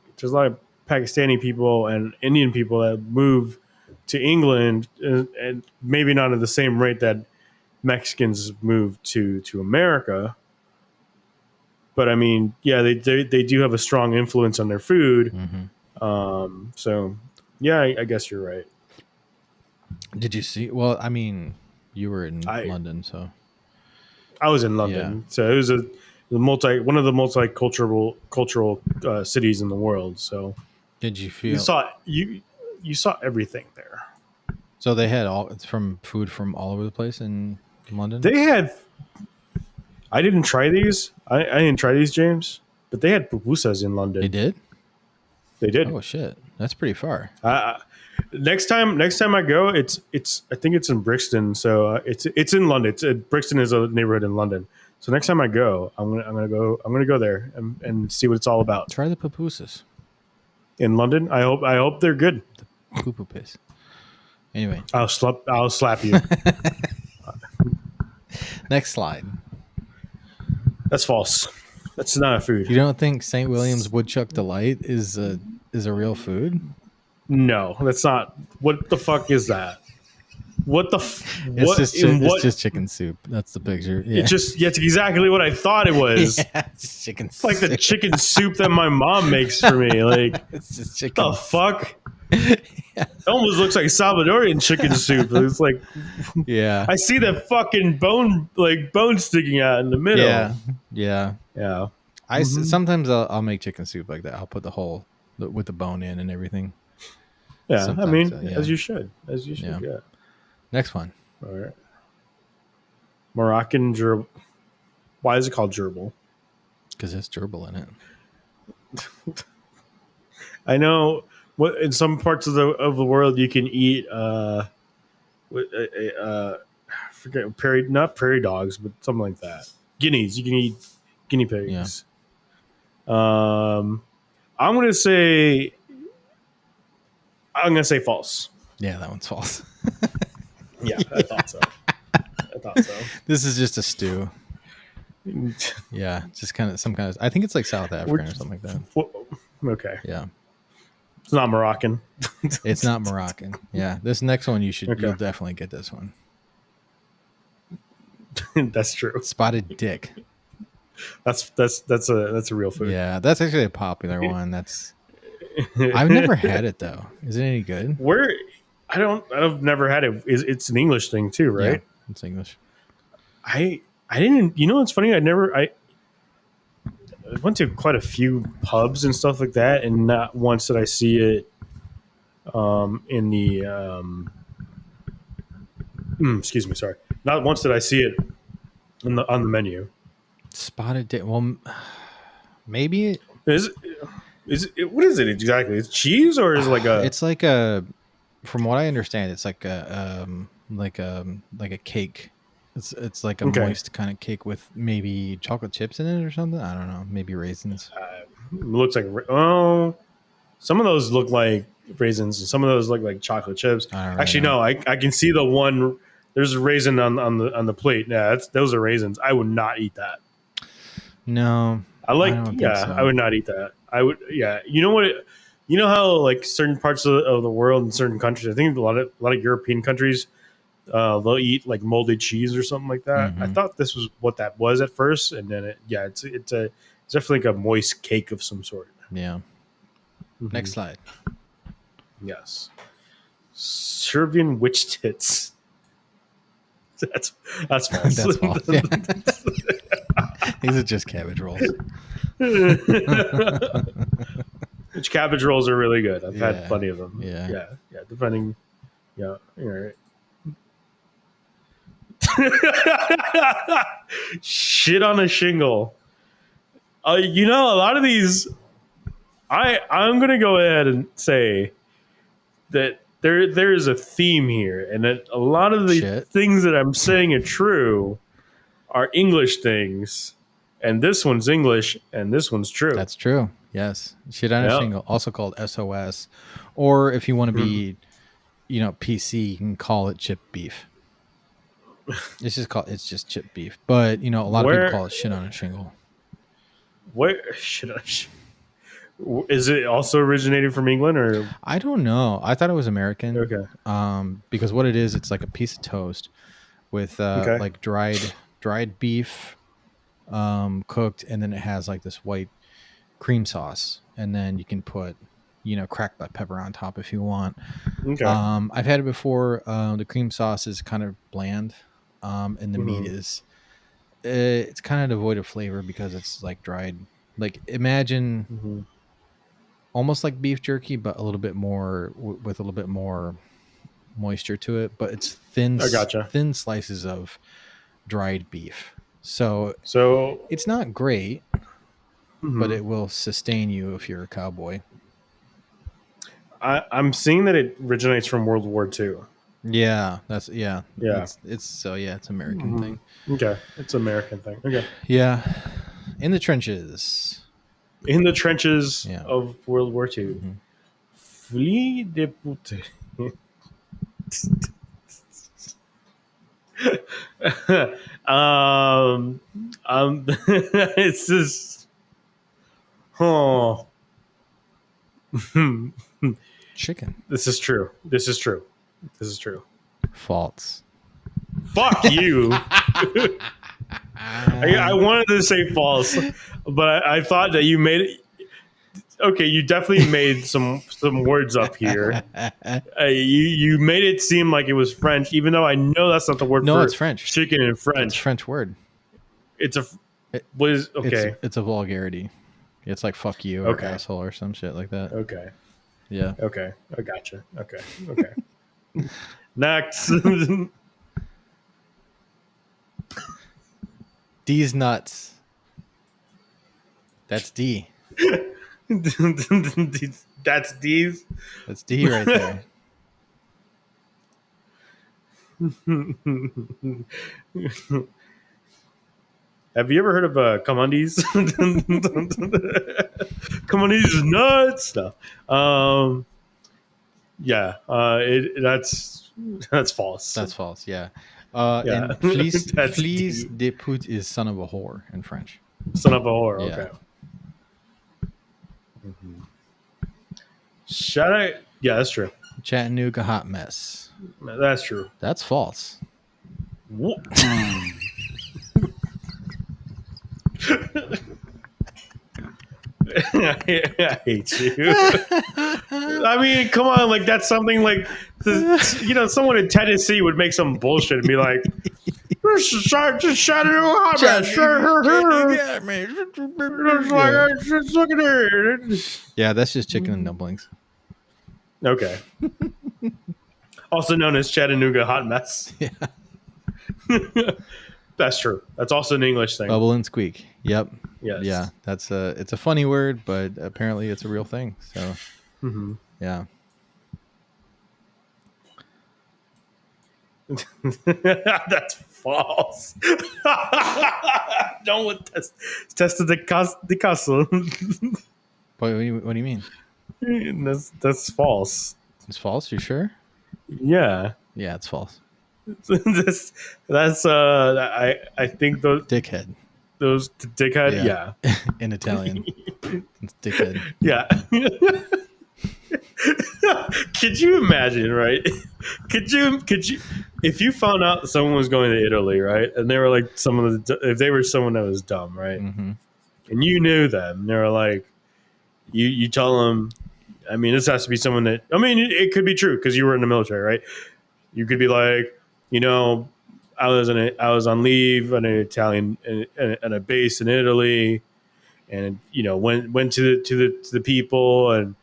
Pakistani people and Indian people that move to England, and maybe not at the same rate that Mexicans move to America. But I mean, yeah, they do have a strong influence on their food. Mm-hmm. So yeah, I guess you're right. Did you see? Well, I mean, you were in I London, so I was in yeah. London, so it was one of the cultural cities in the world. So Did you you feel? saw you saw everything there. So they had all it's from food from all over the place in London. They had. I didn't try these. I didn't try these, James. But they had pupusas in They London. did. They did. Oh shit, that's pretty far. Next time I go, it's I think it's in Brixton. So it's in London. Brixton is a neighborhood in London. So next time I go, I'm gonna go there and see what it's all about Try the pupusas, in London. I hope they're good. the poo poo piss. Anyway, I'll slap you. next slide. That's false. That's not a food. You don't think St. William's Woodchuck Delight is a real food? No, that's not. What the fuck is that? What the It's what just in it's what? just chicken soup. That's the picture. Yeah, It's exactly what I thought it was. yeah, it's chicken It's like the soup. chicken soup that my mom makes for me. Like It's just chicken. the fuck? It almost looks like Salvadorian chicken soup. It's like Yeah, I see the fucking bone sticking out in the middle. yeah, yeah. Yeah. Sometimes I'll make chicken soup like that. I'll put the whole with the bone in and everything. Yeah. I Sometimes, mean, yeah. as you should. As you should. Yeah. Yeah. Next one. All right. Moroccan gerbil. Why is it called gerbil? Because there's gerbil in it. I know what in some parts of the world you can eat I forget not prairie dogs, but something like that. Guineas. You can eat guinea pigs. I'm gonna say false. Yeah, that one's false. Yeah, I thought so. This is just a stew. Yeah, just kind of some kind of. I think it's like South African or something like that. Okay. Yeah, It's not Moroccan. it's not Moroccan. Yeah, this next one you'll Okay. definitely get this one. That's true. Spotted dick. That's a real food. Yeah, that's actually a popular one. I've never had it though. Is it any good? I've never had it. It's an English thing too, right? Yeah, it's English. I didn't. You know, it's funny. I went to quite a few pubs and stuff like that, and not once did I see it in the. Excuse me, sorry. Not once did I see it on the menu. Spotted dick. Well, maybe Is it, what is it exactly? It's cheese or is it like a? it's like a. From what I understand, it's like a cake. It's like a Okay. moist kind of cake with maybe chocolate chips in it or something. I don't know. Maybe raisins. Looks like some of those look like raisins and some of those look like chocolate chips. I don't really Actually, know. no, I can see the one. There's a raisin on the plate. Yeah, those are raisins. I would not eat that. No, I don't think so. I would not eat that. I would, yeah. You know what? You know how like certain parts of the world and certain countries. I think a lot of European countries, they'll eat like molded cheese or something like that. I Mhm. thought this was what that was at first, and then it's definitely like a moist cake of some sort. Yeah. Next slide. Yes. Serbian witch tits. That's false. That's false. Yeah. These are just cabbage rolls. Which cabbage rolls are really good. I've Yeah. had plenty of them. Yeah. Yeah. Depending. Yeah. You're right. Shit on a shingle. A lot of these. I'm gonna go ahead and say that there is a theme here, and that a lot of the Shit. things that I'm saying are true are English things, and this one's English, and this one's true. That's true. Yes. Shit on a Yep. shingle, also called SOS. Or if you want to be, PC, you can call it chip beef. It's just chip beef. But, a lot of Where- people call it shit on a shingle. Where should I? Is it also originated from England or? I don't know. I thought it was American. Okay. Because what it is, it's like a piece of toast with Okay. like dried beef, cooked, and then it has like this white cream sauce, and then you can put, cracked black pepper on top if you want. Okay. I've had it before. The cream sauce is kind of bland, and the meat is it's kind of devoid of flavor because it's like dried. Like imagine almost like beef jerky, but a little bit more with a little bit more moisture to it. But it's I gotcha. thin slices of dried beef. So it's not great, but it will sustain you if you're a cowboy. I'm seeing that it originates from World War II. Yeah, it's American thing. Okay, it's an American thing. Okay, yeah, in the trenches. In the trenches of World War II. Flee de pute. It's just, chicken. This is true. This is true. This is true. False. Fuck you. I wanted to say false, but I thought that you made it. Okay, you definitely made some words up here. You made it seem like it was French, even though I know that's not the word. No, for it's French. Chicken in French. It's a French word. It's a what is okay? It's a vulgarity. It's like fuck you or asshole or some shit like that. Okay. Yeah. Okay. I gotcha. Okay. Next. D's nuts. That's D. That's D's. That's D right there. Have you ever heard of Commandis? Commandis is nuts stuff. That's false. That's false. Yeah. And fleas de pute is son of a whore in French. Son of a whore. Yeah. Okay. Shout out. Yeah, that's true. Chattanooga hot mess. That's true. That's false. I hate you. I mean, come on, like that's something like someone in Tennessee would make some bullshit and be like, just shut it out, man. Yeah, that's just chicken and dumplings. Okay. Also known as Chattanooga hot mess. Yeah. That's true. That's also an English thing. Bubble and squeak. Yep. Yes. Yeah. It's a funny word, but apparently it's a real thing. So yeah. That's false. No one tested the castle. What do you mean? That's false. It's false. You sure? Yeah. Yeah, it's false. That's I think those dickhead. Those dickhead. Yeah. In Italian, it's dickhead. Yeah. Could you imagine, right? Could you if you found out someone was going to Italy, right, and they were like if they were someone that was dumb, right, and you knew them, they were like, you tell them, I mean, this has to be someone that, I mean, it could be true because you were in the military, right? You could be like, I was on leave on an Italian at a base in Italy, and went to the people and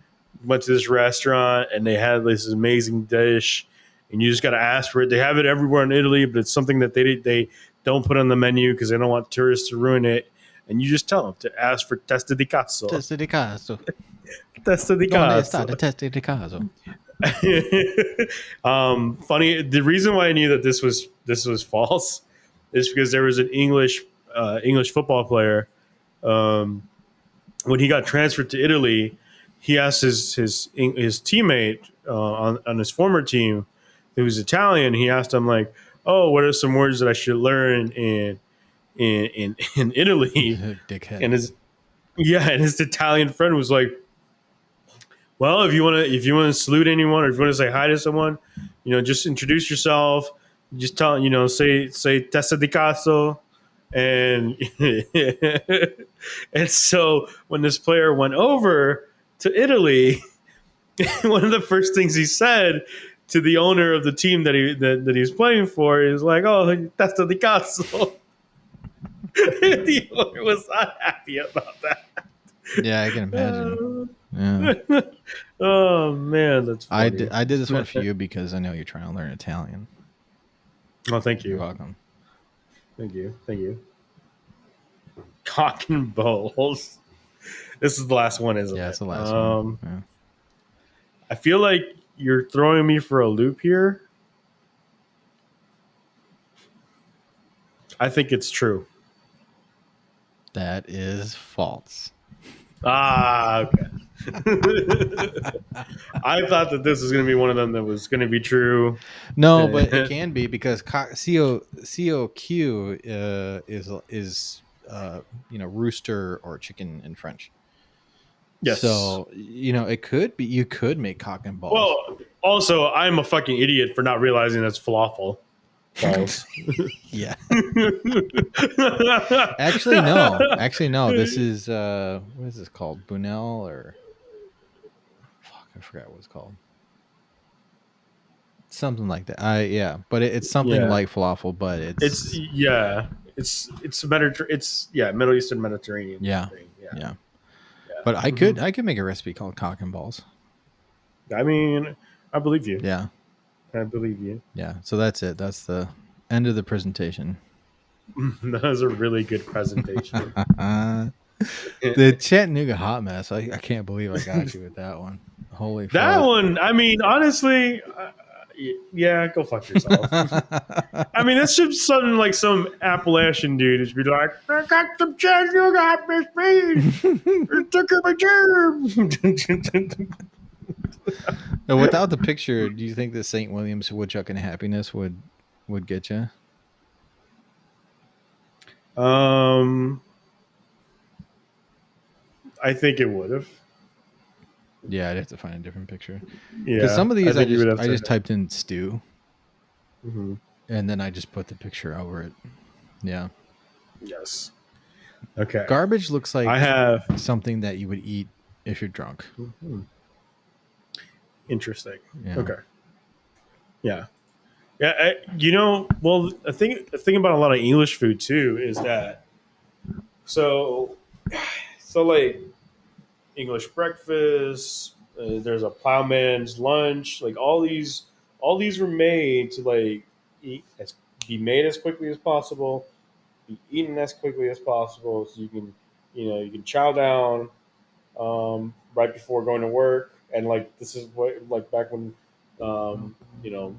went to this restaurant and they had this amazing dish, and you just got to ask for it. They have it everywhere in Italy, but it's something that they don't put on the menu because they don't want tourists to ruin it. And you just tell them to ask for testa di caso. Testa di caso. Testa di caso. Donde sta the testa di caso? Funny. The reason why I knew that this was false is because there was an English football player. When he got transferred to Italy, he asked his teammate on his former team, who was Italian. He asked him like, "Oh, what are some words that I should learn in Italy?" Dickhead. And his Italian friend was like, well, if you want to salute anyone or if you want to say hi to someone, just introduce yourself. Just tell, say testa di caso. And and so when this player went over to Italy, one of the first things he said to the owner of the team that he was playing for is like, "Oh, that's the castle." The owner was not happy about that. Yeah, I can imagine. Yeah. Oh man, that's funny. I did this one for you because I know you're trying to learn Italian. Oh, thank You're you. welcome. Thank you. Thank you. Cock and balls. This is the last one, isn't Yeah, it? it's the last one. Yeah. I feel like you're throwing me for a loop here. I think it's true. That is false. Ah, okay. I thought that this was going to be one of them that was going to be true. No, but it can be because COQ is rooster or chicken in French. Yes. So it could be you could make cock and balls. Well, also, I'm a fucking idiot for not realizing that's falafel balls. Yeah. Actually, no. This is what is this called? Bunel or fuck? I forgot what it's called. Something like that. But it's something like falafel, but it's Middle Eastern Mediterranean. Yeah. Thing. Yeah. But I could make a recipe called cock and balls. I mean, I believe you. Yeah. I believe you. Yeah. So that's it. That's the end of the presentation. That was a really good presentation. The Chattanooga hot mess. I can't believe I got you with that one. Holy fuck. That one, I mean, honestly, yeah, go fuck yourself. I mean, that's just something like some Appalachian dude who's be like, I got some Chattanooga hot mess beans. It took my germ. Now, without the picture, do you think the St. William's Woodchuck and Happiness would get you? I think it would have. Yeah, I'd have to find a different picture. Yeah, because some of these I just just typed in stew, mm-hmm. and then I just put the picture over it. Yeah. Yes. Okay. Garbage looks like I have something that you would eat if you're drunk. Mm-hmm. Interesting. Yeah. Okay. Yeah. Yeah. Well, the thing about a lot of English food too is that so like English breakfast. There's a plowman's lunch. Like all these were made to like be made as quickly as possible, be eaten as quickly as possible, so you can chow down right before going to work. And like this is what like back when you know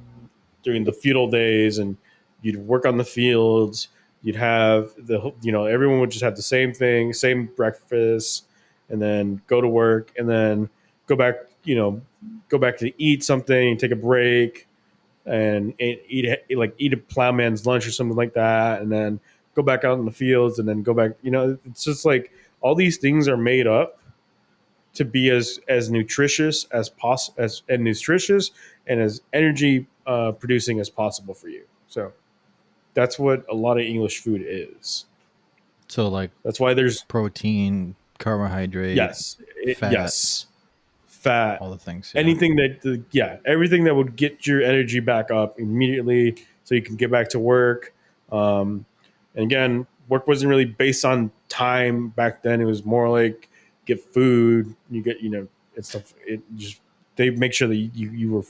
during the feudal days, and you'd work on the fields. You'd have everyone would just have the same thing, same breakfast, and then go to work, and then go back, go back to eat something, take a break, and eat a plowman's lunch or something like that, and then go back out in the fields, and then go back. It's just like all these things are made up to be as nutritious as possible, and nutritious and as energy producing as possible for you. So that's what a lot of English food is. So like that's why there's protein, carbohydrate, fat, all the things. Yeah. Anything everything that would get your energy back up immediately, so you can get back to work. And again, work wasn't really based on time back then. It was more like get food, you get and stuff. It just they make sure that you were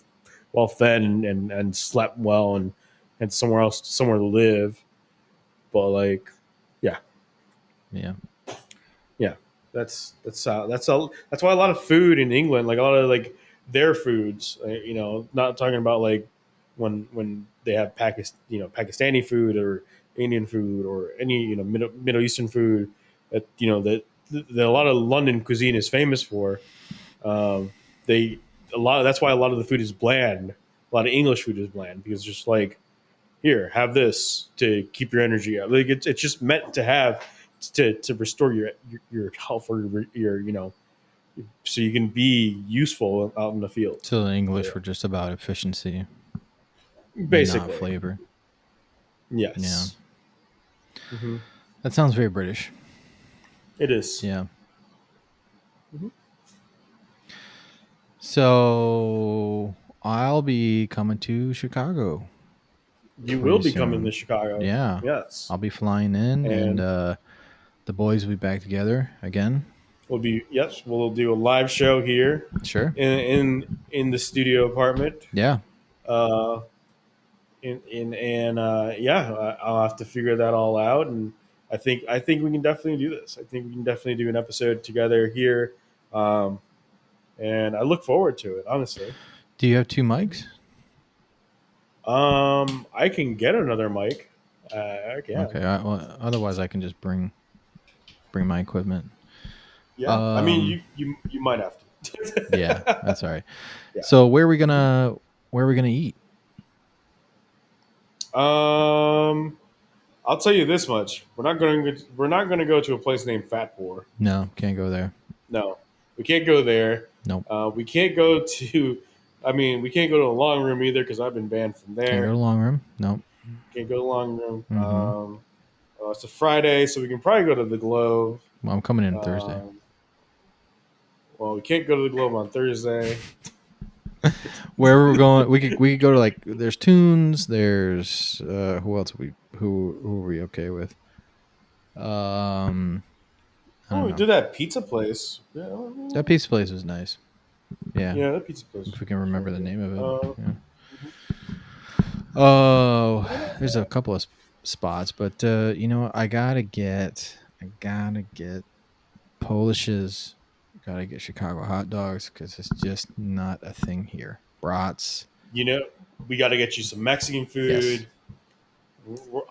well fed and slept well and had somewhere to live. But like, yeah. That's why a lot of food in England, like a lot of like their foods, not talking about like when they have Pakistani food or Indian food or any Middle Eastern food that that a lot of London cuisine is famous for. That's why a lot of the food is bland. A lot of English food is bland because it's just like, here, have this to keep your energy up. Like it's just meant to have to restore your health or your so you can be useful out in the field. So the English were just about efficiency, basically, not flavor. Yes. Yeah. Mm-hmm. That sounds very British. It is. Yeah. So I'll be coming to Chicago You will pretty be coming to soon. Chicago. Yeah. Yes. I'll be flying in, and And the boys will be back together again. we'll do a live show here Sure. in the studio apartment. Yeah. Uh, yeah, I'll have to figure that all out, and I think we can definitely do this. I think we can definitely do an episode together here, um, and I look forward to it. Honestly, Do you have two mics? I can get another mic. I can. Okay. Well, otherwise, I can just bring my equipment. Yeah, I mean, Um. you might have Yeah, to. that's all right. Yeah. So where are we gonna eat? Um, I'll tell you this much: we're not going to go to a place named Fat Poor. No, can't go there. No, we can't go there. Nope. We can't go to. I mean, we can't go to the long room either because I've been banned from Can't go there. to long room. Nope. Can't go to the long room. Mm-hmm. It's a Friday, so we can probably go to the Globe. Well, I'm coming in Thursday. Um, well, we can't go to the Globe on Thursday. Where we're going, we could go to, like, there's Tunes. There's who else? Who are we okay with? I Oh, don't we know. did that pizza place. Yeah, That pizza place was nice. Yeah. yeah, that pizza place. If we can remember the name of it. Uh, Yeah. Oh, there's a couple of spots, but you know what? I gotta get Polish's. Gotta get Chicago hot dogs because it's just not a thing here. Brats. you know, we got to get you some Mexican Yes. food.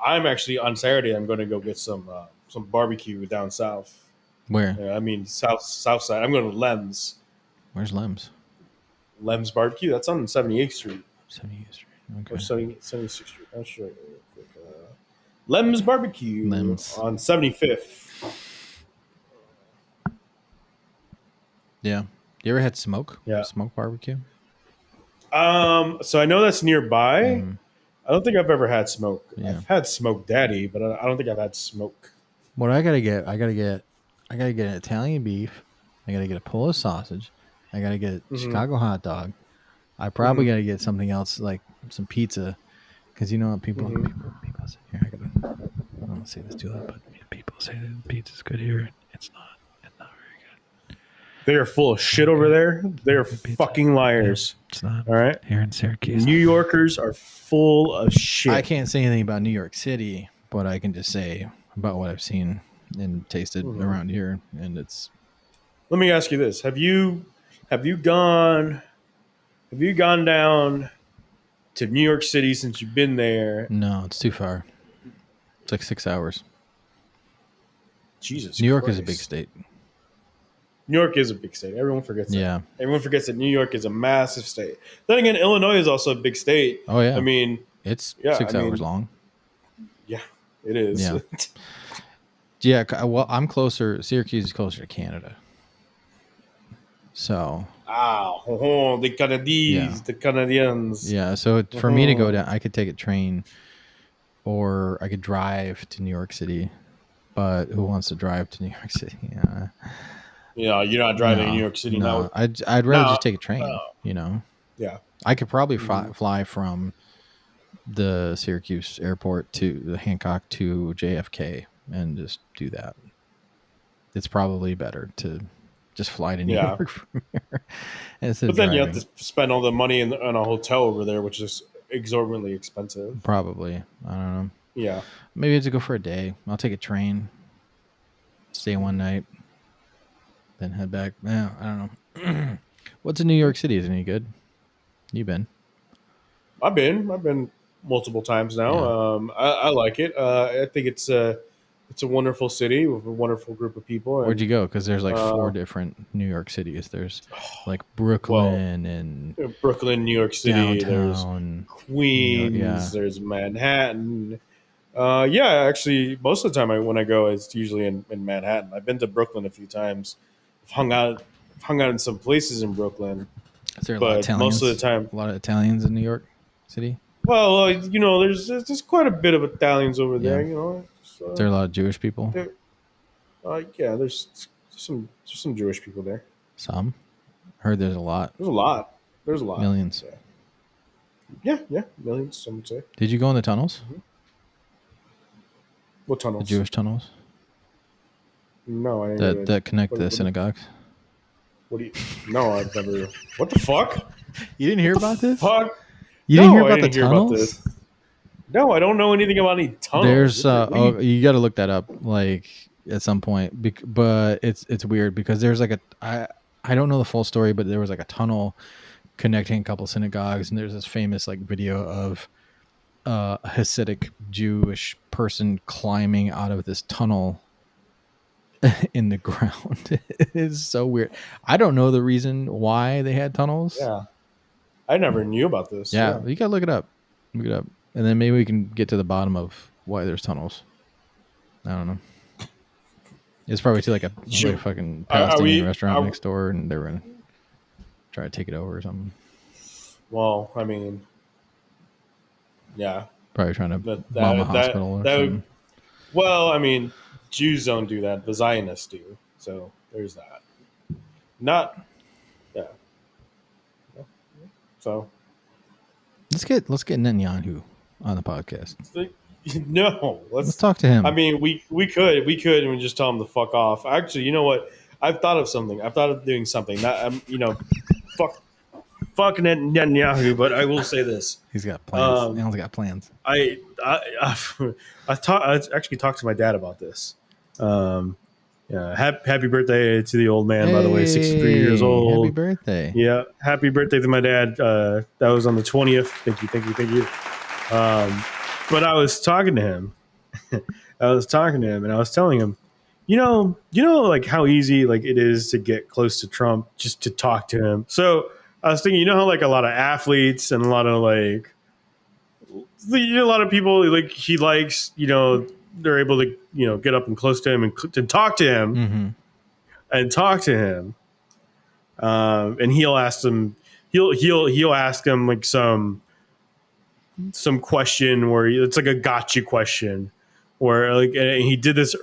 I'm actually on Saturday. I'm going to go get some barbecue down south. Where? I mean south side. I'm going to Lem's. Where's Lems? Lem's Barbecue. That's on 78th Street 78th Street. or Okay. 76th Street. I'll show you real quick. Lem's Barbecue Lems. on 75th. Yeah. You ever had smoke? Yeah. Smoke barbecue? So I know that's nearby. Mm, I don't think I've ever had smoke. yeah. I've had Smoke Daddy, but I don't think I've had smoke. What I gotta get an Italian beef. I gotta get a Polish sausage. I gotta get a Chicago hot dog. I probably gotta get something else, like some pizza, because you know what people say here. I don't want to say this too loud, but people say that pizza's good here. It's not. It's not very good. They are full of shit over there. They're Pizza. fucking liars. It's not. All right. Here in Syracuse. New Yorkers are full of shit. I can't say anything about New York City, but I can just say about what I've seen and tasted around here, and it's. Let me ask you this: Have you gone down to New York City since you've been there? No, it's too far. It's like 6 hours. Jesus, New York Christ. is a big state. New York is a big state. Everyone forgets that. Yeah. Everyone forgets that New York is a massive state. Then again, Illinois is also a big state. Oh yeah. I mean, it's yeah, 6 hours long. yeah, it is. Yeah. Yeah. Well, I'm closer. Syracuse is closer to Canada. So. The Canadians, the Canadians. Yeah. So for me to go down, I could take a train, or I could drive to New York City. But who wants to drive to New York City? Yeah. Yeah, you're not driving in New York City no. now. I'd rather just take a train. Yeah. I could probably fly from the Syracuse airport to the Hancock to JFK and just do that. It's probably better to just fly to New York from here. But then you have to spend all the money on a hotel over there, which is exorbitantly expensive. Probably. I don't know. Yeah. Maybe I have to go for a day. I'll take a train, stay one night, then head back. Yeah, I don't know. What's in New York City? Is it any good? You been? I've been multiple times now. Yeah. I like it. I think it's a wonderful city with a wonderful group of people. Where'd you go? Because there's like 4 different New York cities. There's like Brooklyn and Brooklyn, New York City. downtown, there's Queens. yeah. There's Manhattan. Actually, most of the time when I go, it's usually in Manhattan. I've been to Brooklyn a few times. I've hung out in some places in Brooklyn. Is there a lot of Italians? Most of the time, a lot of Italians in New York City. well, there's quite a bit of Italians over there. Yeah. Is there a lot of Jewish people? Yeah, there's some Jewish people there. Some. Heard there's a lot. There's a lot. There's a lot. Millions. Yeah, millions. Some would say. Did you go in the tunnels? Mm-hmm. What tunnels? The Jewish tunnels. No, I didn't. That connect the synagogues. What do you? No, I've never. What the fuck? You didn't hear about this? Fuck. You didn't hear about the tunnels? No, I don't know anything about any tunnels. There's you got to look that up like at some point. But it's weird because there's like I don't know the full story, but there was like a tunnel connecting a couple synagogues, and there's this famous like video of a Hasidic Jewish person climbing out of this tunnel in the ground. It's so weird. I don't know the reason why they had tunnels. Yeah, I never knew about this. Yeah, you gotta look it up. Look it up, and then maybe we can get to the bottom of why there's tunnels. I don't know. It's probably to like a fucking Palestinian restaurant next door, and they're gonna try to take it over or something. Well, I mean, yeah, probably trying to bomb a hospital or something. Well, I mean, Jews don't do that; the Zionists do. So there's that. Yeah. So let's get Netanyahu on the podcast. No, let's talk to him. I mean, we could and we just tell him to fuck off. Actually, you know what? I've thought of something. I've thought of doing something. Not, fucking Netanyahu. But I will say this: he's got plans. He's got plans. I actually talked to my dad about this. Yeah, happy birthday to the old man. By the way, 63 years old. Happy birthday! Yeah, happy birthday to my dad. That was on the 20th. Thank you. But I was talking to him. And I was telling him, you know, like how easy like it is to get close to Trump just to talk to him. So I was thinking, you know how like a lot of athletes and a lot of like, a lot of people like he likes, they're able to, get up and close to him and to talk to him and talk to him. And he'll ask him like some question where it's like a gotcha question, where like he did this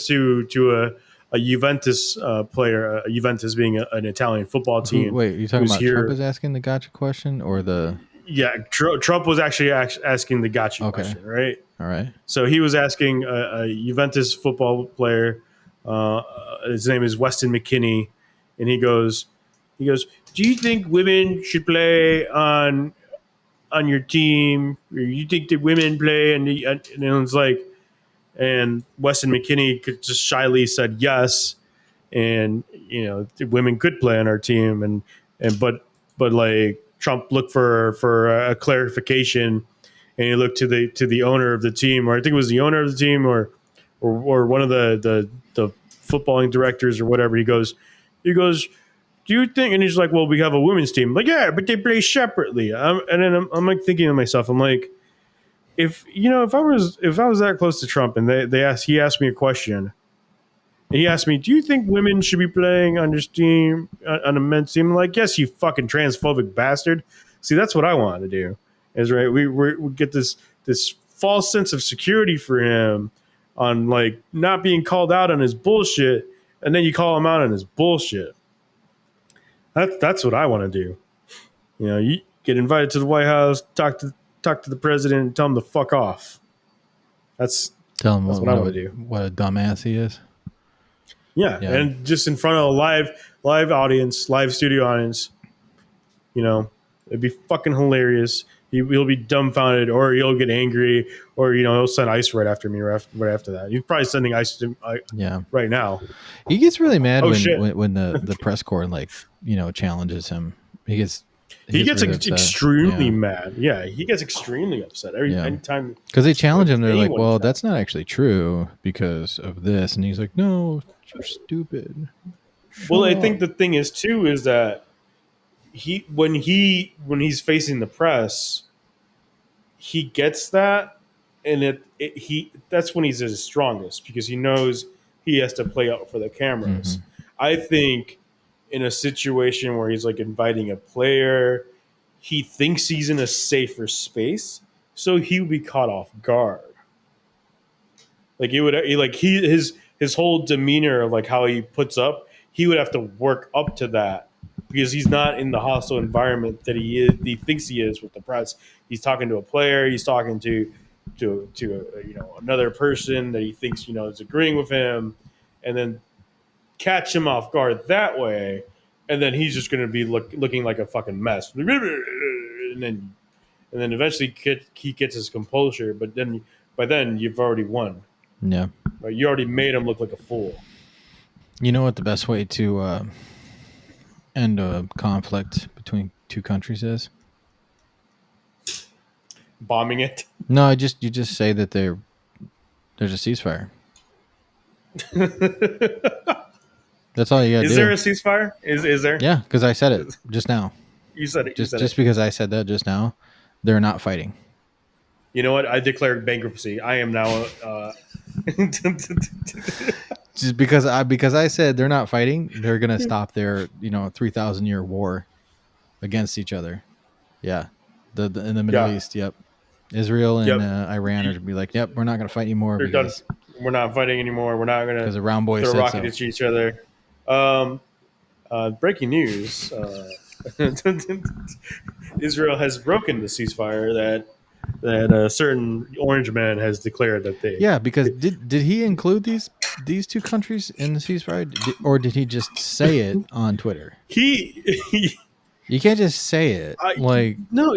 to a Juventus player, Juventus being an Italian football team. Wait, you talking about Trump is asking the gotcha question or the? Yeah, Trump was actually asking the gotcha question, right? All right. So he was asking a Juventus football player. His name is Weston McKennie, and he goes, do you think women should play on your team, or you think that women play? And it's like, and Weston McKennie just shyly said yes, and women could play on our team, but like Trump looked for a clarification, and he looked to the owner of the team, or I think it was the owner of the team, or one of the footballing directors or whatever. He goes, do you think? And he's like, well, we have a women's team. I'm like, yeah, but they play separately. And then I'm like thinking to myself, I'm like, if I was that close to Trump and he asked me a question, and he asked me, do you think women should be playing on this team, on a men's team? I'm like, yes, you fucking transphobic bastard. See, that's what I want to do. Is right. We get this false sense of security for him on like not being called out on his bullshit, and then you call him out on his bullshit. That's what I want to do. You get invited to the White House, talk to the president, and tell him to fuck off. That's what I want to do. What a dumbass he is. Yeah, and just in front of a live audience, live studio audience, it'd be fucking hilarious. He'll be dumbfounded, or he'll get angry, or he'll send ice right after me, right after that. He's probably sending ice to right now. He gets really mad when the press corps challenges him. He gets really extremely mad. Yeah, he gets extremely upset anytime because they challenge him. They're like, "Well, that's not actually true because of this," and he's like, "No, you're stupid." I think the thing is too is that when he's facing the press, he gets that, and that's when he's at his strongest because he knows he has to play out for the cameras. I think in a situation where he's like inviting a player, he thinks he's in a safer space, so he would be caught off guard. Like his whole demeanor of like how he puts up, he would have to work up to that because he's not in the hostile environment that he thinks he is with the press. He's talking to a player. He's talking to another person that he thinks is agreeing with him, and then catch him off guard that way, and then he's just going to be looking like a fucking mess, and then eventually he gets his composure, but then by then you've already won. Yeah, right? You already made him look like a fool. You know what the best way to end a conflict between two countries is? Bombing it. No, you just say that there's a ceasefire. That's all you got to do. Is there a ceasefire? Is there? Yeah, because I said it just now. You said it. Just because I said that just now, they're not fighting. You know what? I declared bankruptcy. I am now. Just because I said they're not fighting, they're gonna stop their 3,000-year war against each other. Yeah, in the Middle East. Yep, Israel and Iran are gonna be like, yep, we're not gonna fight anymore. They're done. We're not fighting anymore. We're not gonna because the round boy throw said rockets at each other. Breaking news: Israel has broken the ceasefire that a certain orange man has declared that they. Yeah, because did he include these two countries in the ceasefire, or did he just say it on Twitter? You can't just say it. No,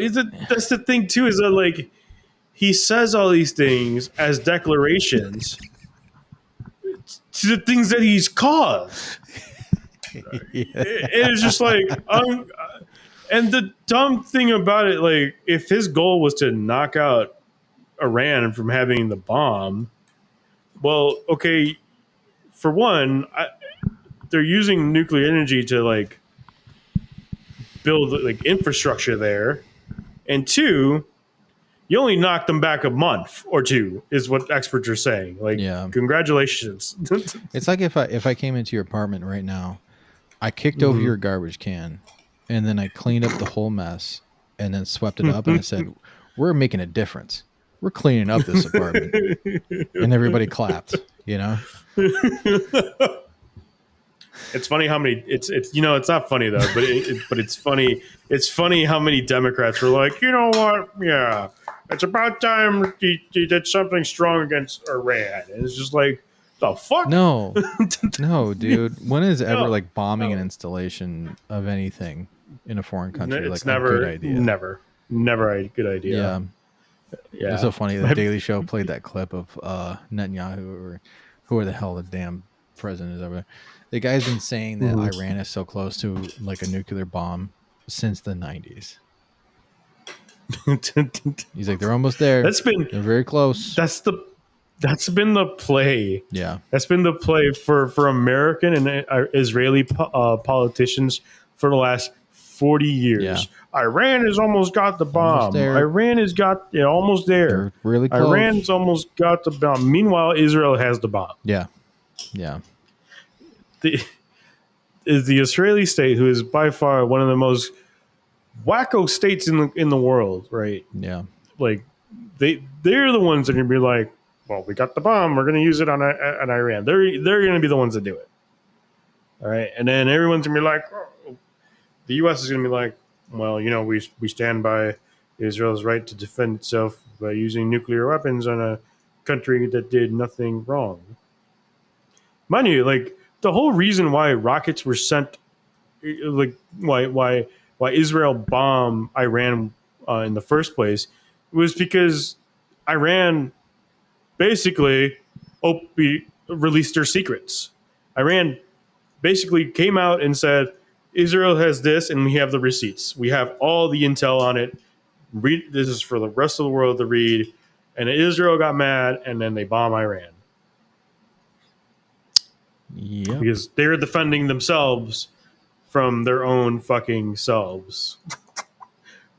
that's the thing too. Is that like he says all these things as declarations to the things that he's caused. It's just like, and the dumb thing about it, like, if his goal was to knock out Iran from having the bomb, well, okay, for one, they're using nuclear energy to like build like infrastructure there, and two, you only knocked them back a month or two, is what experts are saying. Like, congratulations. It's like if I came into your apartment right now, I kicked over your garbage can, and then I cleaned up the whole mess, and then swept it up, and I said, "We're making a difference. We're cleaning up this apartment," and everybody clapped. It's funny how many it's it's not funny though, but it's funny. It's funny how many Democrats were like, you know what? Yeah, it's about time he did something strong against Iran. And it's just like, the fuck? No, dude. When is ever like bombing an installation of anything in a foreign country it's like never, a good idea? Never a good idea. Yeah. It's so funny. The Daily Show played that clip of Netanyahu or whoever the hell the damn president is over there. The guy's been saying that Iran is so close to like a nuclear bomb since the 90s. He's like, they're almost there. They're very close. That's been the play. Yeah. That's been the play for American and Israeli politicians for the last 40 years. Yeah. Iran has almost got the bomb. Iran has got almost there. They're really close. Iran's almost got the bomb. Meanwhile, Israel has the bomb. Yeah. Yeah. Is the Israeli state, who is by far one of the most wacko states in the world, right? Yeah. Like they're the ones that are gonna be like, well, we got the bomb, we're gonna use it on Iran. They're gonna be the ones that do it. All right, and then everyone's gonna be like, oh. The U.S. is gonna be like, well, we stand by Israel's right to defend itself by using nuclear weapons on a country that did nothing wrong. Mind you, like, the whole reason why rockets were sent, like why Israel bombed Iran in the first place, was because Iran basically released their secrets. Iran basically came out and said, Israel has this, and we have the receipts. We have all the intel on it. This is for the rest of the world to read. And Israel got mad, and then they bombed Iran. Yeah, because they're defending themselves from their own fucking selves,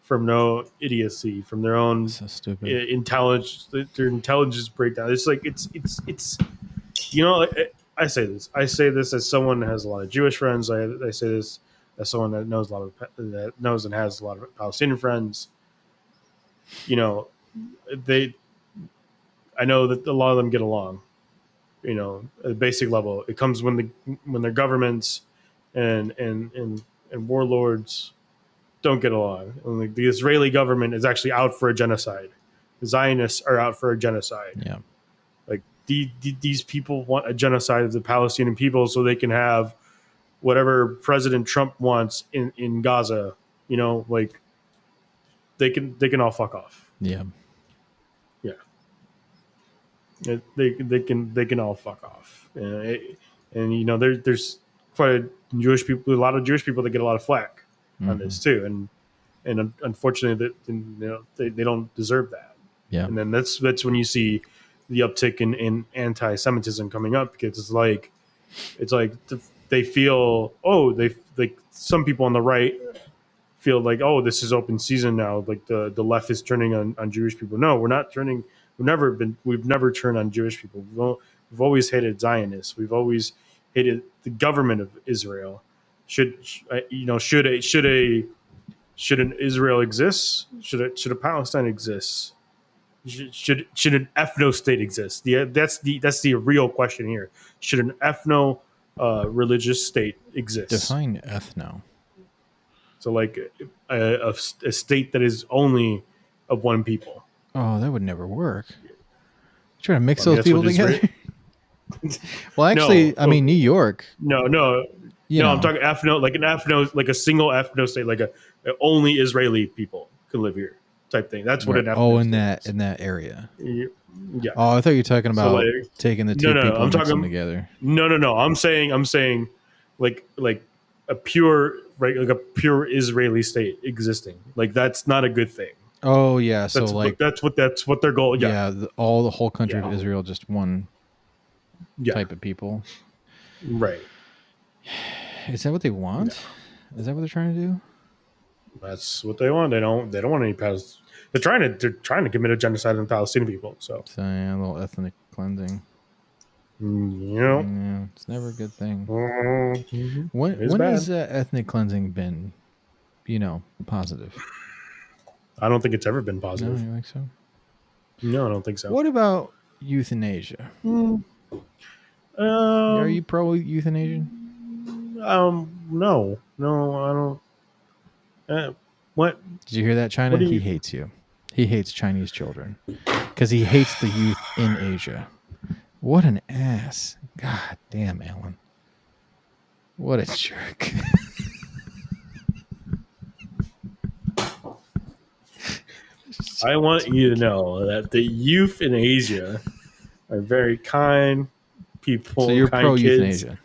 from no idiocy, from their own intelligence, their intelligence breakdown. It's like it's I say this as someone that has a lot of Jewish friends. I say this as someone that knows and has a lot of Palestinian friends. I know that a lot of them get along. At a basic level, it comes when their governments and and warlords don't get along. And like the Israeli government is actually out for a genocide. The Zionists are out for a genocide. Yeah. Like these people want a genocide of the Palestinian people so they can have whatever President Trump wants in Gaza. You know, like they can all fuck off. Yeah. Yeah. They can all fuck off. And you know there's quite a a lot of Jewish people that get a lot of flack on this too, and unfortunately that you know they don't deserve that. Yeah. And then that's when you see the uptick in anti-Semitism coming up, because it's like they feel, oh, they like some people on the right feel like, oh, this is open season now, like the left is turning on Jewish people. No, we're not turning. We've never turned on Jewish people. We've always hated Zionists. We've always hated the government of Israel. Should an Israel exist? Should a Palestine exist? Should an ethno state exist? That's the real question here. Should an ethno religious state exist? Define ethno. So like a state that is only of one people. Oh, that would never work. Trying to mix those people together. Well, actually, I mean New York. No, I'm talking ethno, like an ethno, like a single ethno state, like a only Israeli people can live here type thing. That's what an ethno. Oh, in that area. Yeah. Oh, I thought you were talking about taking the two people and mixing them together. No. I'm saying like a pure, right, like a pure Israeli state existing. Like that's not a good thing. Oh yeah, so that's what their goal. Yeah, the whole country of Israel, just one type of people. Right. Is that what they want? Is that what they're trying to do? That's what they want. They don't want any Palestinians. They're trying to commit a genocide on Palestinian people. So yeah, a little ethnic cleansing. Yeah, it's never a good thing. Mm-hmm. When has ethnic cleansing been, positive? I don't think it's ever been positive. No, you think so? No, I don't think so. What about euthanasia? Are you pro euthanasia? No, I don't. What? Did you hear that, China? He hates you. He hates Chinese children because he hates the youth in Asia. What an ass. God damn, Alan. What a jerk. I want you to know that the youth in Asia are very kind people. So you're kind pro kids. euthanasia.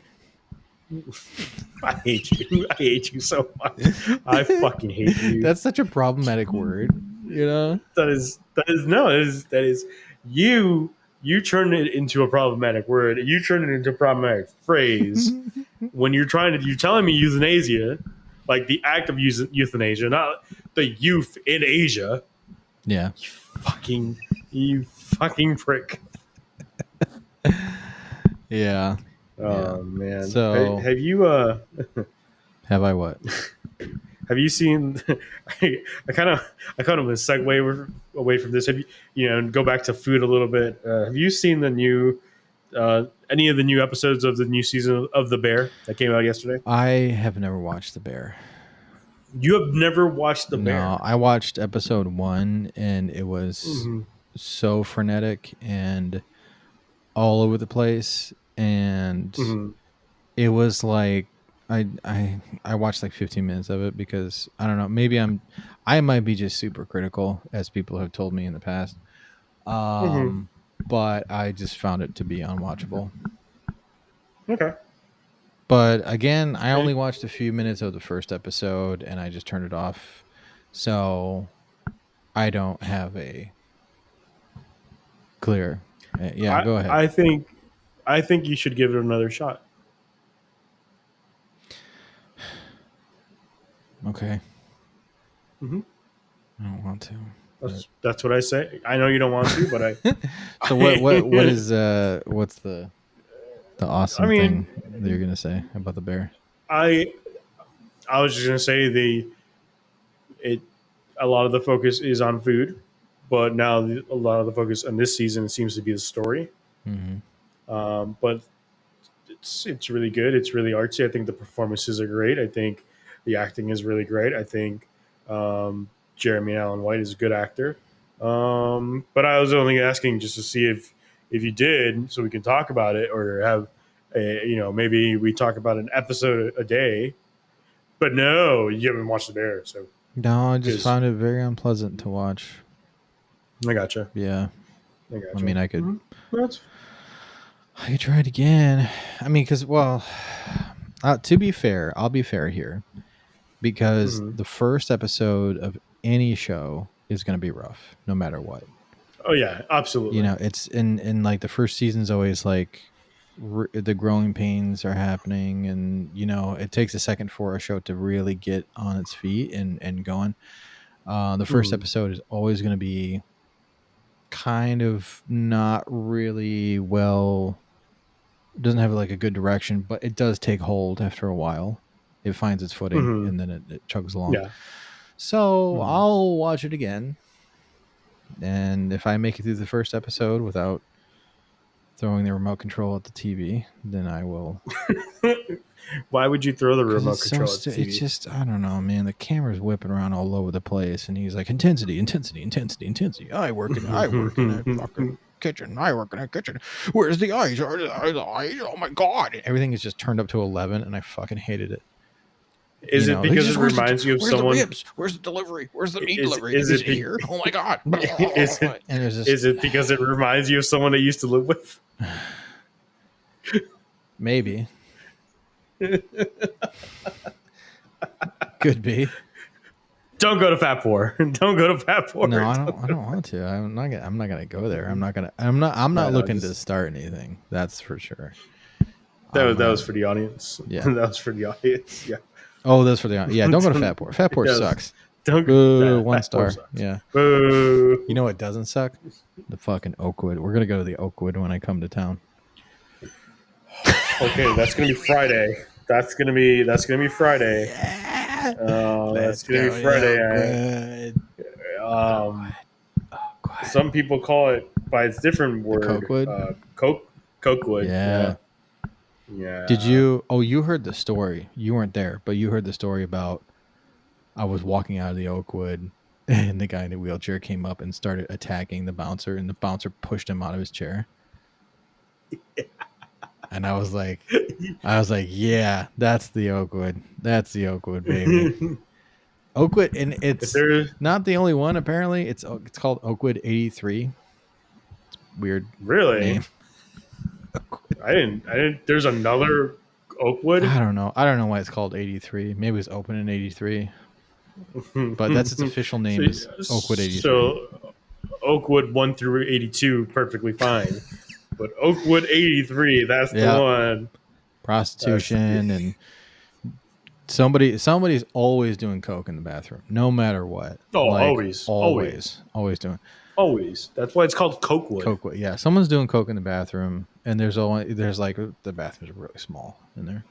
I hate you. I hate you so much. I fucking hate you. That's such a problematic word, That is you turn it into a problematic word. You turn it into a problematic phrase when you're telling me euthanasia, like the act of euthanasia, not the youth in Asia. Yeah. You fucking prick. Yeah. Oh man. So have you have I what? Have you seen? I kind of a segue away from this. Have you go back to food a little bit? Have you seen the new any of the new episodes of the new season of The Bear that came out yesterday? I have never watched The Bear. You have never watched The Bear? No, I watched episode 1 and it was so frenetic and all over the place, and it was like I watched like 15 minutes of it because I don't know, maybe I might be just super critical, as people have told me in the past, but I just found it to be unwatchable. Okay. But again, I only watched a few minutes of the first episode and I just turned it off, so I don't have a clear. Yeah, go ahead. I think you should give it another shot. Okay. I don't want to. That's what I say. I know you don't want to, but I. So what is what's the awesome thing that you're gonna say about The Bear? I was just gonna say a lot of the focus is on food, but now a lot of the focus on this season seems to be the story. But it's really good. It's really artsy. I think the performances are great. I think The acting is really great. I think Jeremy Allen White is a good actor. But I was only asking just to see if you did, so we can talk about it, or have maybe we talk about an episode a day. But no, you haven't watched The Bear, so No, I just found it very unpleasant to watch. I gotcha. Yeah, I gotcha. I mean, I could. Mm-hmm. I could try it again. I mean, because to be fair, I'll be fair here, because the first episode of any show is going to be rough, no matter what. Oh yeah, absolutely. You know, it's in like the first season's always like the growing pains are happening, and you know it takes a second for a show to really get on its feet and going. The first episode is always going to be kind of not really well. Doesn't have like a good direction, but it does take hold after a while. It finds its footing and then it chugs along. Yeah. So I'll watch it again, and if I make it through the first episode without throwing the remote control at the TV, then I will. Why would you throw the remote control at the TV? It's just, I don't know, man. The camera's whipping around all over the place, and he's like, intensity. I work in a fucking kitchen. I work in a kitchen. Where's the eyes? Are the eyes? Oh my god! Everything is just turned up to 11, and I fucking hated it. Is it because it reminds you of someone? Where's the ribs? Where's the delivery? Where's the meat delivery? Is it here? Oh my god! Is it because it reminds you of someone I used to live with? Maybe. Could be. Don't go to Fat Four. Don't go to Fat Four. No, I don't want to. I'm not gonna go there. I'm not looking to start anything. That's for sure. That was for the audience. Yeah. That was for the audience. Yeah. Oh, that's for the audience. Yeah, don't go to Fat Four. Fat Four sucks. Don't go. 1 star. Yeah. Boo. You know what doesn't suck? The fucking Oakwood. We're gonna go to the Oakwood when I come to town. Okay, that's gonna be Friday. That's gonna be Friday. Yeah. That's gonna be Friday. Some people call it by its different word. Cokewood? Cokewood. Yeah. Yeah. Did you? Oh, you heard the story. You weren't there, but you heard the story about. I was walking out of the Oakwood, and the guy in the wheelchair came up and started attacking the bouncer, and the bouncer pushed him out of his chair. Yeah. And I was like, yeah, that's the Oakwood. That's the Oakwood, baby. Oakwood, and it's not the only one. Apparently, it's called Oakwood 83. It's weird. Really? Name. I didn't. There's another Oakwood. I don't know why it's called 83. Maybe it's open in 83. But that's its official name is Oakwood 83. So Oakwood 1 through 82, perfectly fine. But Oakwood 83, that's the one. Prostitution and somebody's always doing coke in the bathroom, no matter what. Oh, like, always doing. Always. That's why it's called Cokewood. Cokewood, yeah. Someone's doing coke in the bathroom, and there's like the bathrooms are really small in there.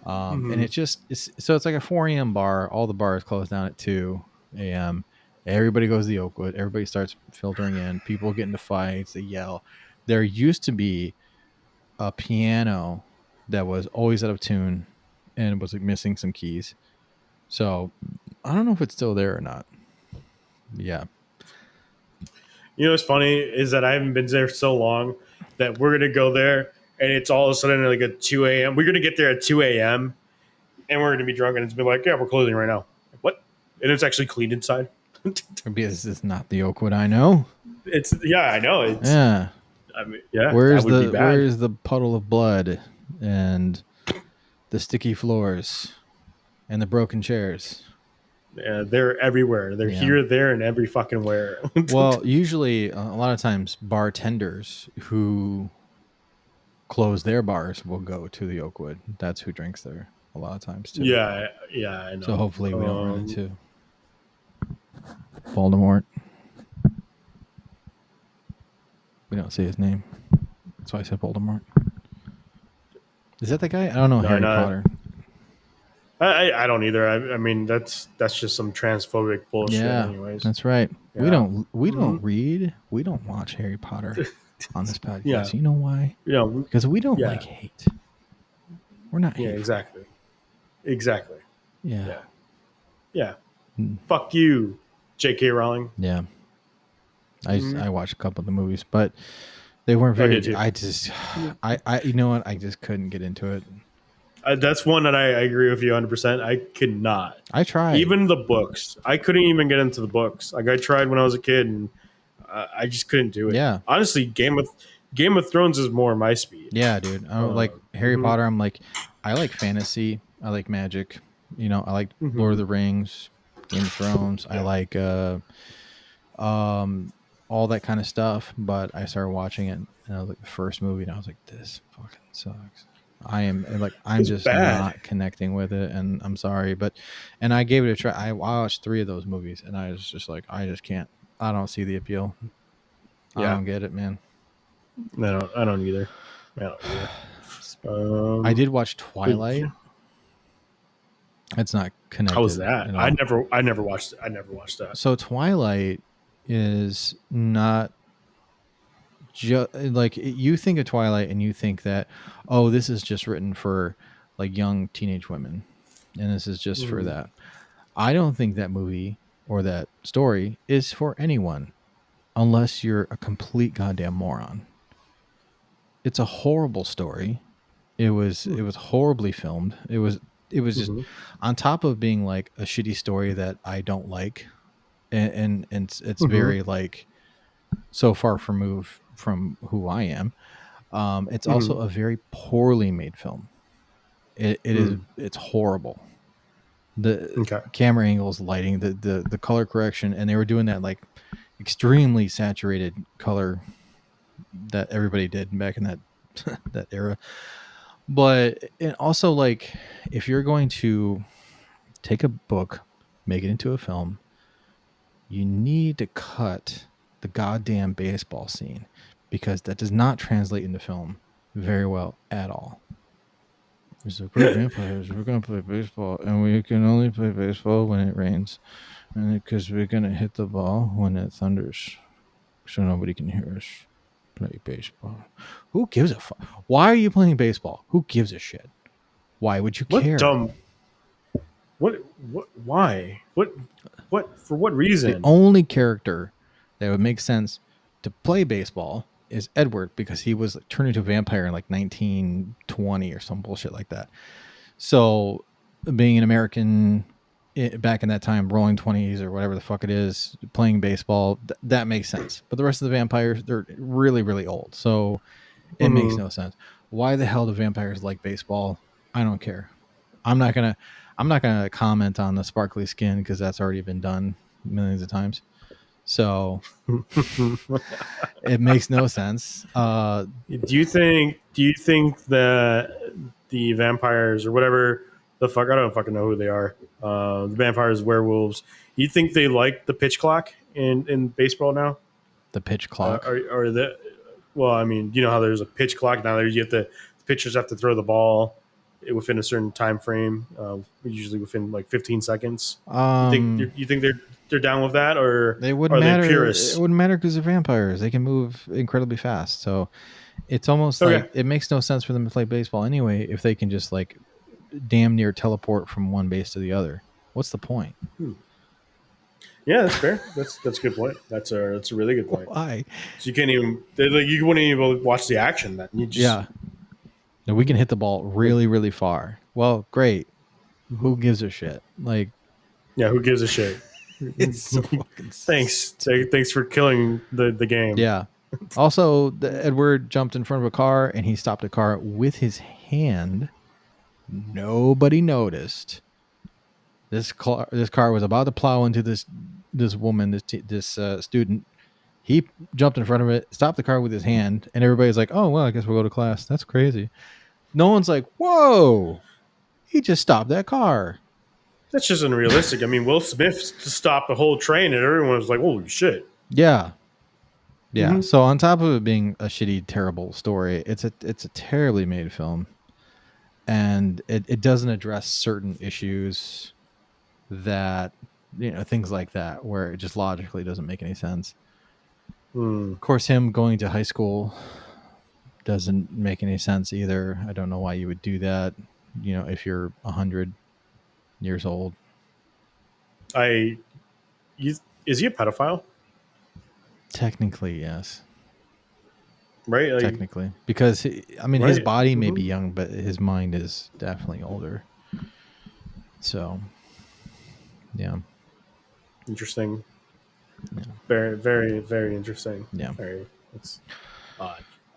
And it's like a 4 a.m. bar. All the bars close down at 2 a.m. Everybody goes to the Oakwood. Everybody starts filtering in. People get into fights. They yell. There used to be a piano that was always out of tune and was like missing some keys. So I don't know if it's still there or not. Yeah. You know what's funny is that I haven't been there so long that we're going to go there and it's all of a sudden like at 2 a.m. We're going to get there at 2 a.m. and we're going to be drunk and it's been like, yeah, we're closing right now. What? And it's actually clean inside. Because it's not the Oakwood I know. I know. Yeah. I mean, yeah. Where's the puddle of blood and the sticky floors and the broken chairs? Yeah, they're everywhere. They're here, there, and every fucking where. Well, usually, a lot of times, bartenders who close their bars will go to the Oakwood. That's who drinks there a lot of times, too. Yeah, I know. So hopefully we don't run into Voldemort. We don't say his name. That's why I said Voldemort. Is that the guy? I don't know. Harry Potter. I don't either. I mean, that's just some transphobic bullshit. Yeah, anyways. That's right. Yeah. We don't read. We don't watch Harry Potter on this podcast. Yeah. You know why? Because we don't like hate. We're not. Yeah, exactly. Yeah. Yeah. Yeah. Mm. Fuck you, J.K. Rowling. Yeah. Mhm. I watched a couple of the movies, but they weren't I did very. too. I you know what? I just couldn't get into it. That's one that I agree with you 100%. I could not. I tried. Even the books. I couldn't even get into the books. Like I tried when I was a kid, and I just couldn't do it. Yeah. Honestly, Game of Thrones is more my speed. Yeah, dude. I like Harry Mhm, Potter. I'm like, I like fantasy. I like magic. You know, I like Lord of mhm. the Rings, Game of Thrones. I Yeah. like um all that kind of stuff. But I started watching it, and I was like the first movie, and I was like, this fucking sucks. I'm It's just bad. not connecting with it, and I'm sorry, but and I gave it a try. I watched 3 of those movies, and I was just like, I just can't. I don't see the appeal. I Yeah. don't get it, man. I don't either. I don't either. I did Um, watch but Twilight. It's not how was connected that? at all. I never watched it. I never watched that. So Twilight is not just like you think of Twilight and you think that, oh, this is just written for like young teenage women, and this is just for Mhm, that. I don't think that movie or that story is for anyone unless you're a complete goddamn moron. It's a horrible story. It was horribly filmed. It was just mhm, on top of being like a shitty story that I don't like, and it's mhm, very like so far removed from who I am. It's also mhm, a very poorly made film. mhm. It's horrible. The Okay. camera angles, lighting, the color correction, and they were doing that like extremely saturated color that everybody did back in that that era. But it also like if you're going to take a book, make it into a film, you need to cut the goddamn baseball scene because that does not translate into film very well at all. It's like, we're vampires. We're going to play baseball, and we can only play baseball when it rains, and because we're going to hit the ball when it thunders, so nobody can hear us play baseball. Who gives a fuck? Why are you playing baseball? Who gives a shit? Why would you What care? dumb? What? Why? What? For what The reason? only character that would make sense to play baseball is Edward because he was turned into a vampire in like 1920 or some bullshit like that. So, being an American back in that time, rolling 20s or whatever the fuck it is, playing baseball, that makes sense. But the rest of the vampires, they're really, really old. So, it makes Mhm. no sense. Why the hell do vampires like baseball? I don't care. I'm not gonna I'm not gonna comment on the sparkly skin because that's already been done millions of times. So it makes no sense. Do you think that the vampires or whatever the fuck I don't fucking know who they are. The vampires, werewolves. You think they like the pitch clock in baseball now? The pitch clock. Or the well, I mean, you know how there's a pitch clock now. There, you have to the pitchers have to throw the ball within a certain time frame, usually within like 15 seconds. Um, You think they're down with that, or it wouldn't are they matter. It purists? wouldn't matter because they're vampires. They can move incredibly fast. So it's almost Okay, like it makes no sense for them to play baseball anyway if they can just like damn near teleport from one base to the other. What's the point? yeah, that's fair. That's a good point. That's a really good point. Why? So you can't even like you wouldn't even watch the action. Then you just Yeah. No, we can hit the ball really, really far. Well, great. Who gives a shit? Like, yeah. Who gives a shit? it's so fucking Thanks. stupid. Thanks for killing the game. Yeah. Also, Edward jumped in front of a car and he stopped a car with his hand. Nobody noticed. This car was about to plow into this woman, this student. He jumped in front of it, stopped the car with his hand, and everybody's like, "Oh well, I guess we'll go to class." That's crazy. No one's like, "Whoa, he just stopped that car." That's just unrealistic. I mean, Will Smith stopped the whole train, and everyone was like, "Holy shit!" Yeah, yeah. Mm-hmm. So on top of it being a shitty, terrible story, it's a terribly made film, and it doesn't address certain issues that things like that where it just logically doesn't make any sense. Mm. Of course, him going to high school doesn't make any sense either. I don't know why you would do that. If you're 100, years old. Is he a pedophile? Technically, yes. Right? Technically, because his Right. body may be young, but his mind is definitely older. So, yeah. Interesting. Yeah. Very, very, very interesting. Yeah. Very. It's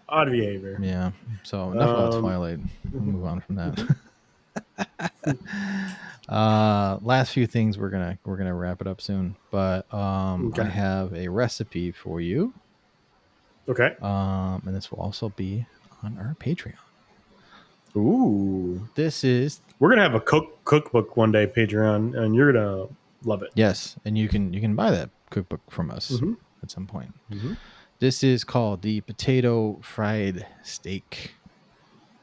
odd behavior. Yeah. So enough about Um, Twilight. We'll move on from that. Last few things we're gonna wrap it up soon. But I okay. have a recipe for you. Okay. And this will also be on our Patreon. Ooh. This is We're gonna have a cookbook one day, Patreon, and you're gonna love it. yes, and you can buy that cookbook from us at some point. Mm-hmm. This is called the potato fried steak.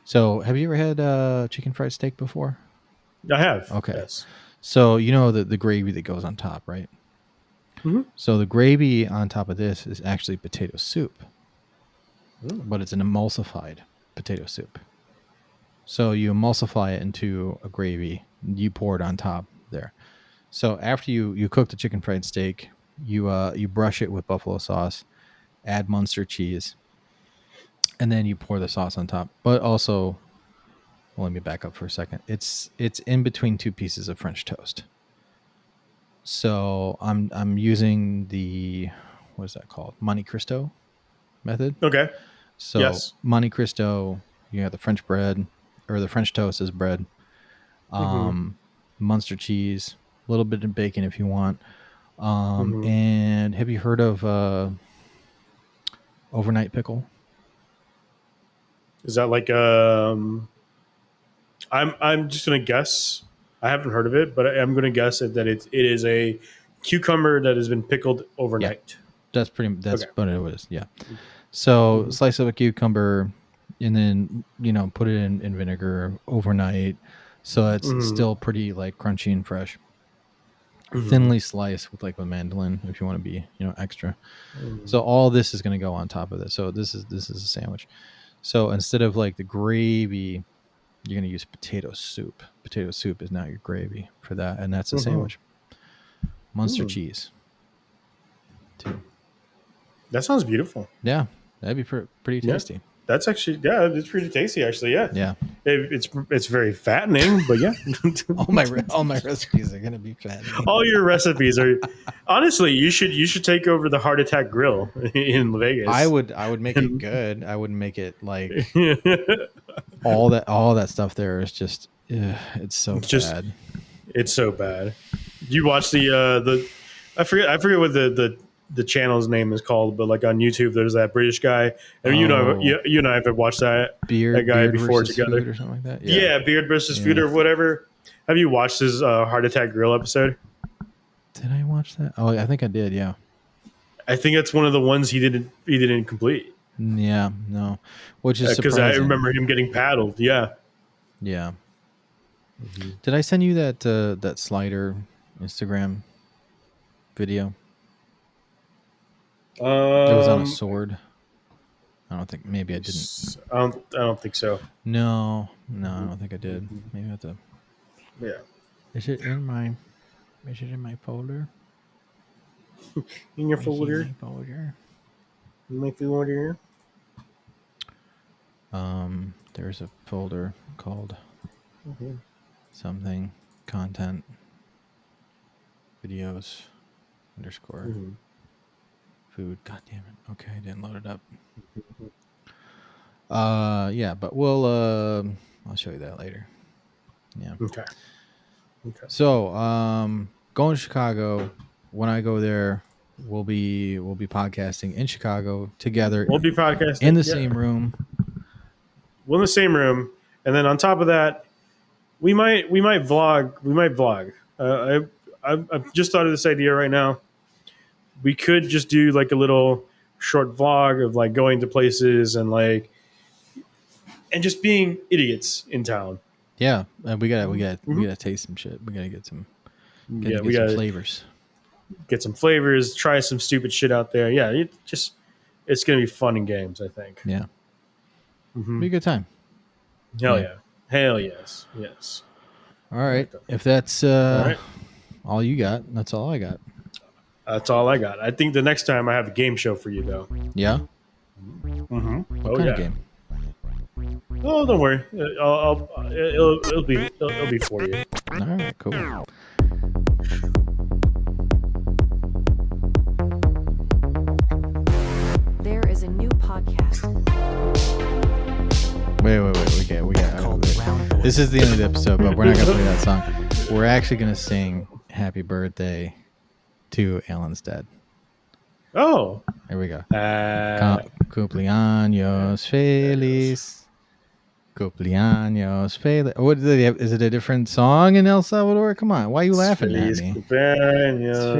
So, have you ever had chicken fried steak before? I have. Okay. Yes. So, you know the gravy that goes on top, right? Mm-hmm. So, the gravy on top of this is actually potato soup, but it's an emulsified potato soup. So, you emulsify it into a gravy, you pour it on top there. So, after you cook the chicken fried steak, you brush it with buffalo sauce, add Munster cheese, and then you pour the sauce on top. But also, well, let me back up for a second. It's in between two pieces of French toast. So I'm using the what is that called? Monte Cristo method. Okay. So Yes. Monte Cristo, you have the French bread or the French toast as bread. Munster cheese, a little bit of bacon if you want. And have you heard of overnight pickle? Is that like I'm just gonna guess. I haven't heard of it, but I'm gonna guess that it is a cucumber that has been pickled overnight. That's Okay. what it is. Yeah. So slice up a cucumber and then, put it in vinegar overnight. So it's still pretty like crunchy and fresh. Thinly sliced with like a mandolin if you want to be, extra. So all this is going to go on top of this. So this is a sandwich. So instead of like the gravy, you're going to use potato soup. Potato soup is now your gravy for that. And that's a sandwich. Munster cheese too. That sounds beautiful. Yeah. That'd be pretty tasty. Yeah. That's actually, it's pretty tasty actually. Yeah. Yeah. It's very fattening, but yeah. all my recipes are going to be fattening. All your recipes are, honestly, you should take over the Heart Attack Grill in Vegas. I would make it good. I wouldn't make it like all that stuff there is just it's so bad. It's so bad. You watch the I forget what the channel's name is called, but like on YouTube, there's that British guy, and you and I have watched that guy before together or something like that. Yeah, Beard versus Food or whatever. Have you watched his Heart Attack Grill episode? Did I watch that? Oh, I think I did. Yeah. I think that's one of the ones he didn't complete. Yeah, no, which is because I remember him getting paddled. Yeah. Yeah. Did I send you that slider Instagram video? It was on a sword. I don't think. Maybe I didn't. I don't think so. No, I don't think I did. Maybe I have to. Yeah. Is it in my folder? In your folder. In my folder. There's a folder called something content videos _ food. God damn it. Okay, I didn't load it up. Yeah, but I'll show you that later. Yeah. Okay. So, going to Chicago. When I go there, we'll be podcasting in Chicago together. We'll be podcasting in the same room. We're in the same room, and then on top of that, we might vlog. I've just thought of this idea right now. We could just do like a little short vlog of like going to places and just being idiots in town. Yeah, we gotta taste some shit. We gotta get some. We some flavors. Get some flavors. Try some stupid shit out there. Yeah, it's gonna be fun and games. I think. Yeah. Be a good time. Hell yeah. Hell yes. Yes. All right. If that's all you got, that's all I got. That's all I got. I think the next time I have a game show for you, though. Yeah. Mm-hmm. What kind of game? Oh, don't worry. It'll be for you. All right. Cool. There is a new podcast. Wait. We got. This is the end of the episode, but we're not gonna play that song. We're actually gonna sing "Happy Birthday" to Alan's dad. Oh, here we go. Cumpleaños feliz. Cumpleaños feliz. What is it? Is it a different song in El Salvador? Come on, why are you laughing at me? Cumpleaños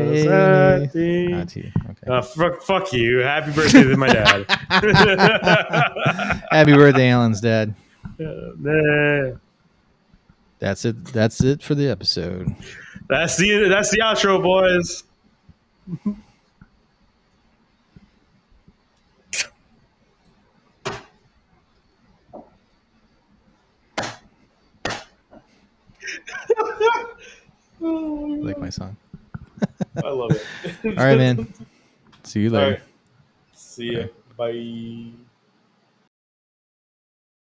okay. Fuck you. Happy birthday to my dad. Happy birthday, Alan's dad. That's it. That's it for the episode. That's the outro, boys. Like my song. I love it. All right, man. See you later. Right. See ya. Bye.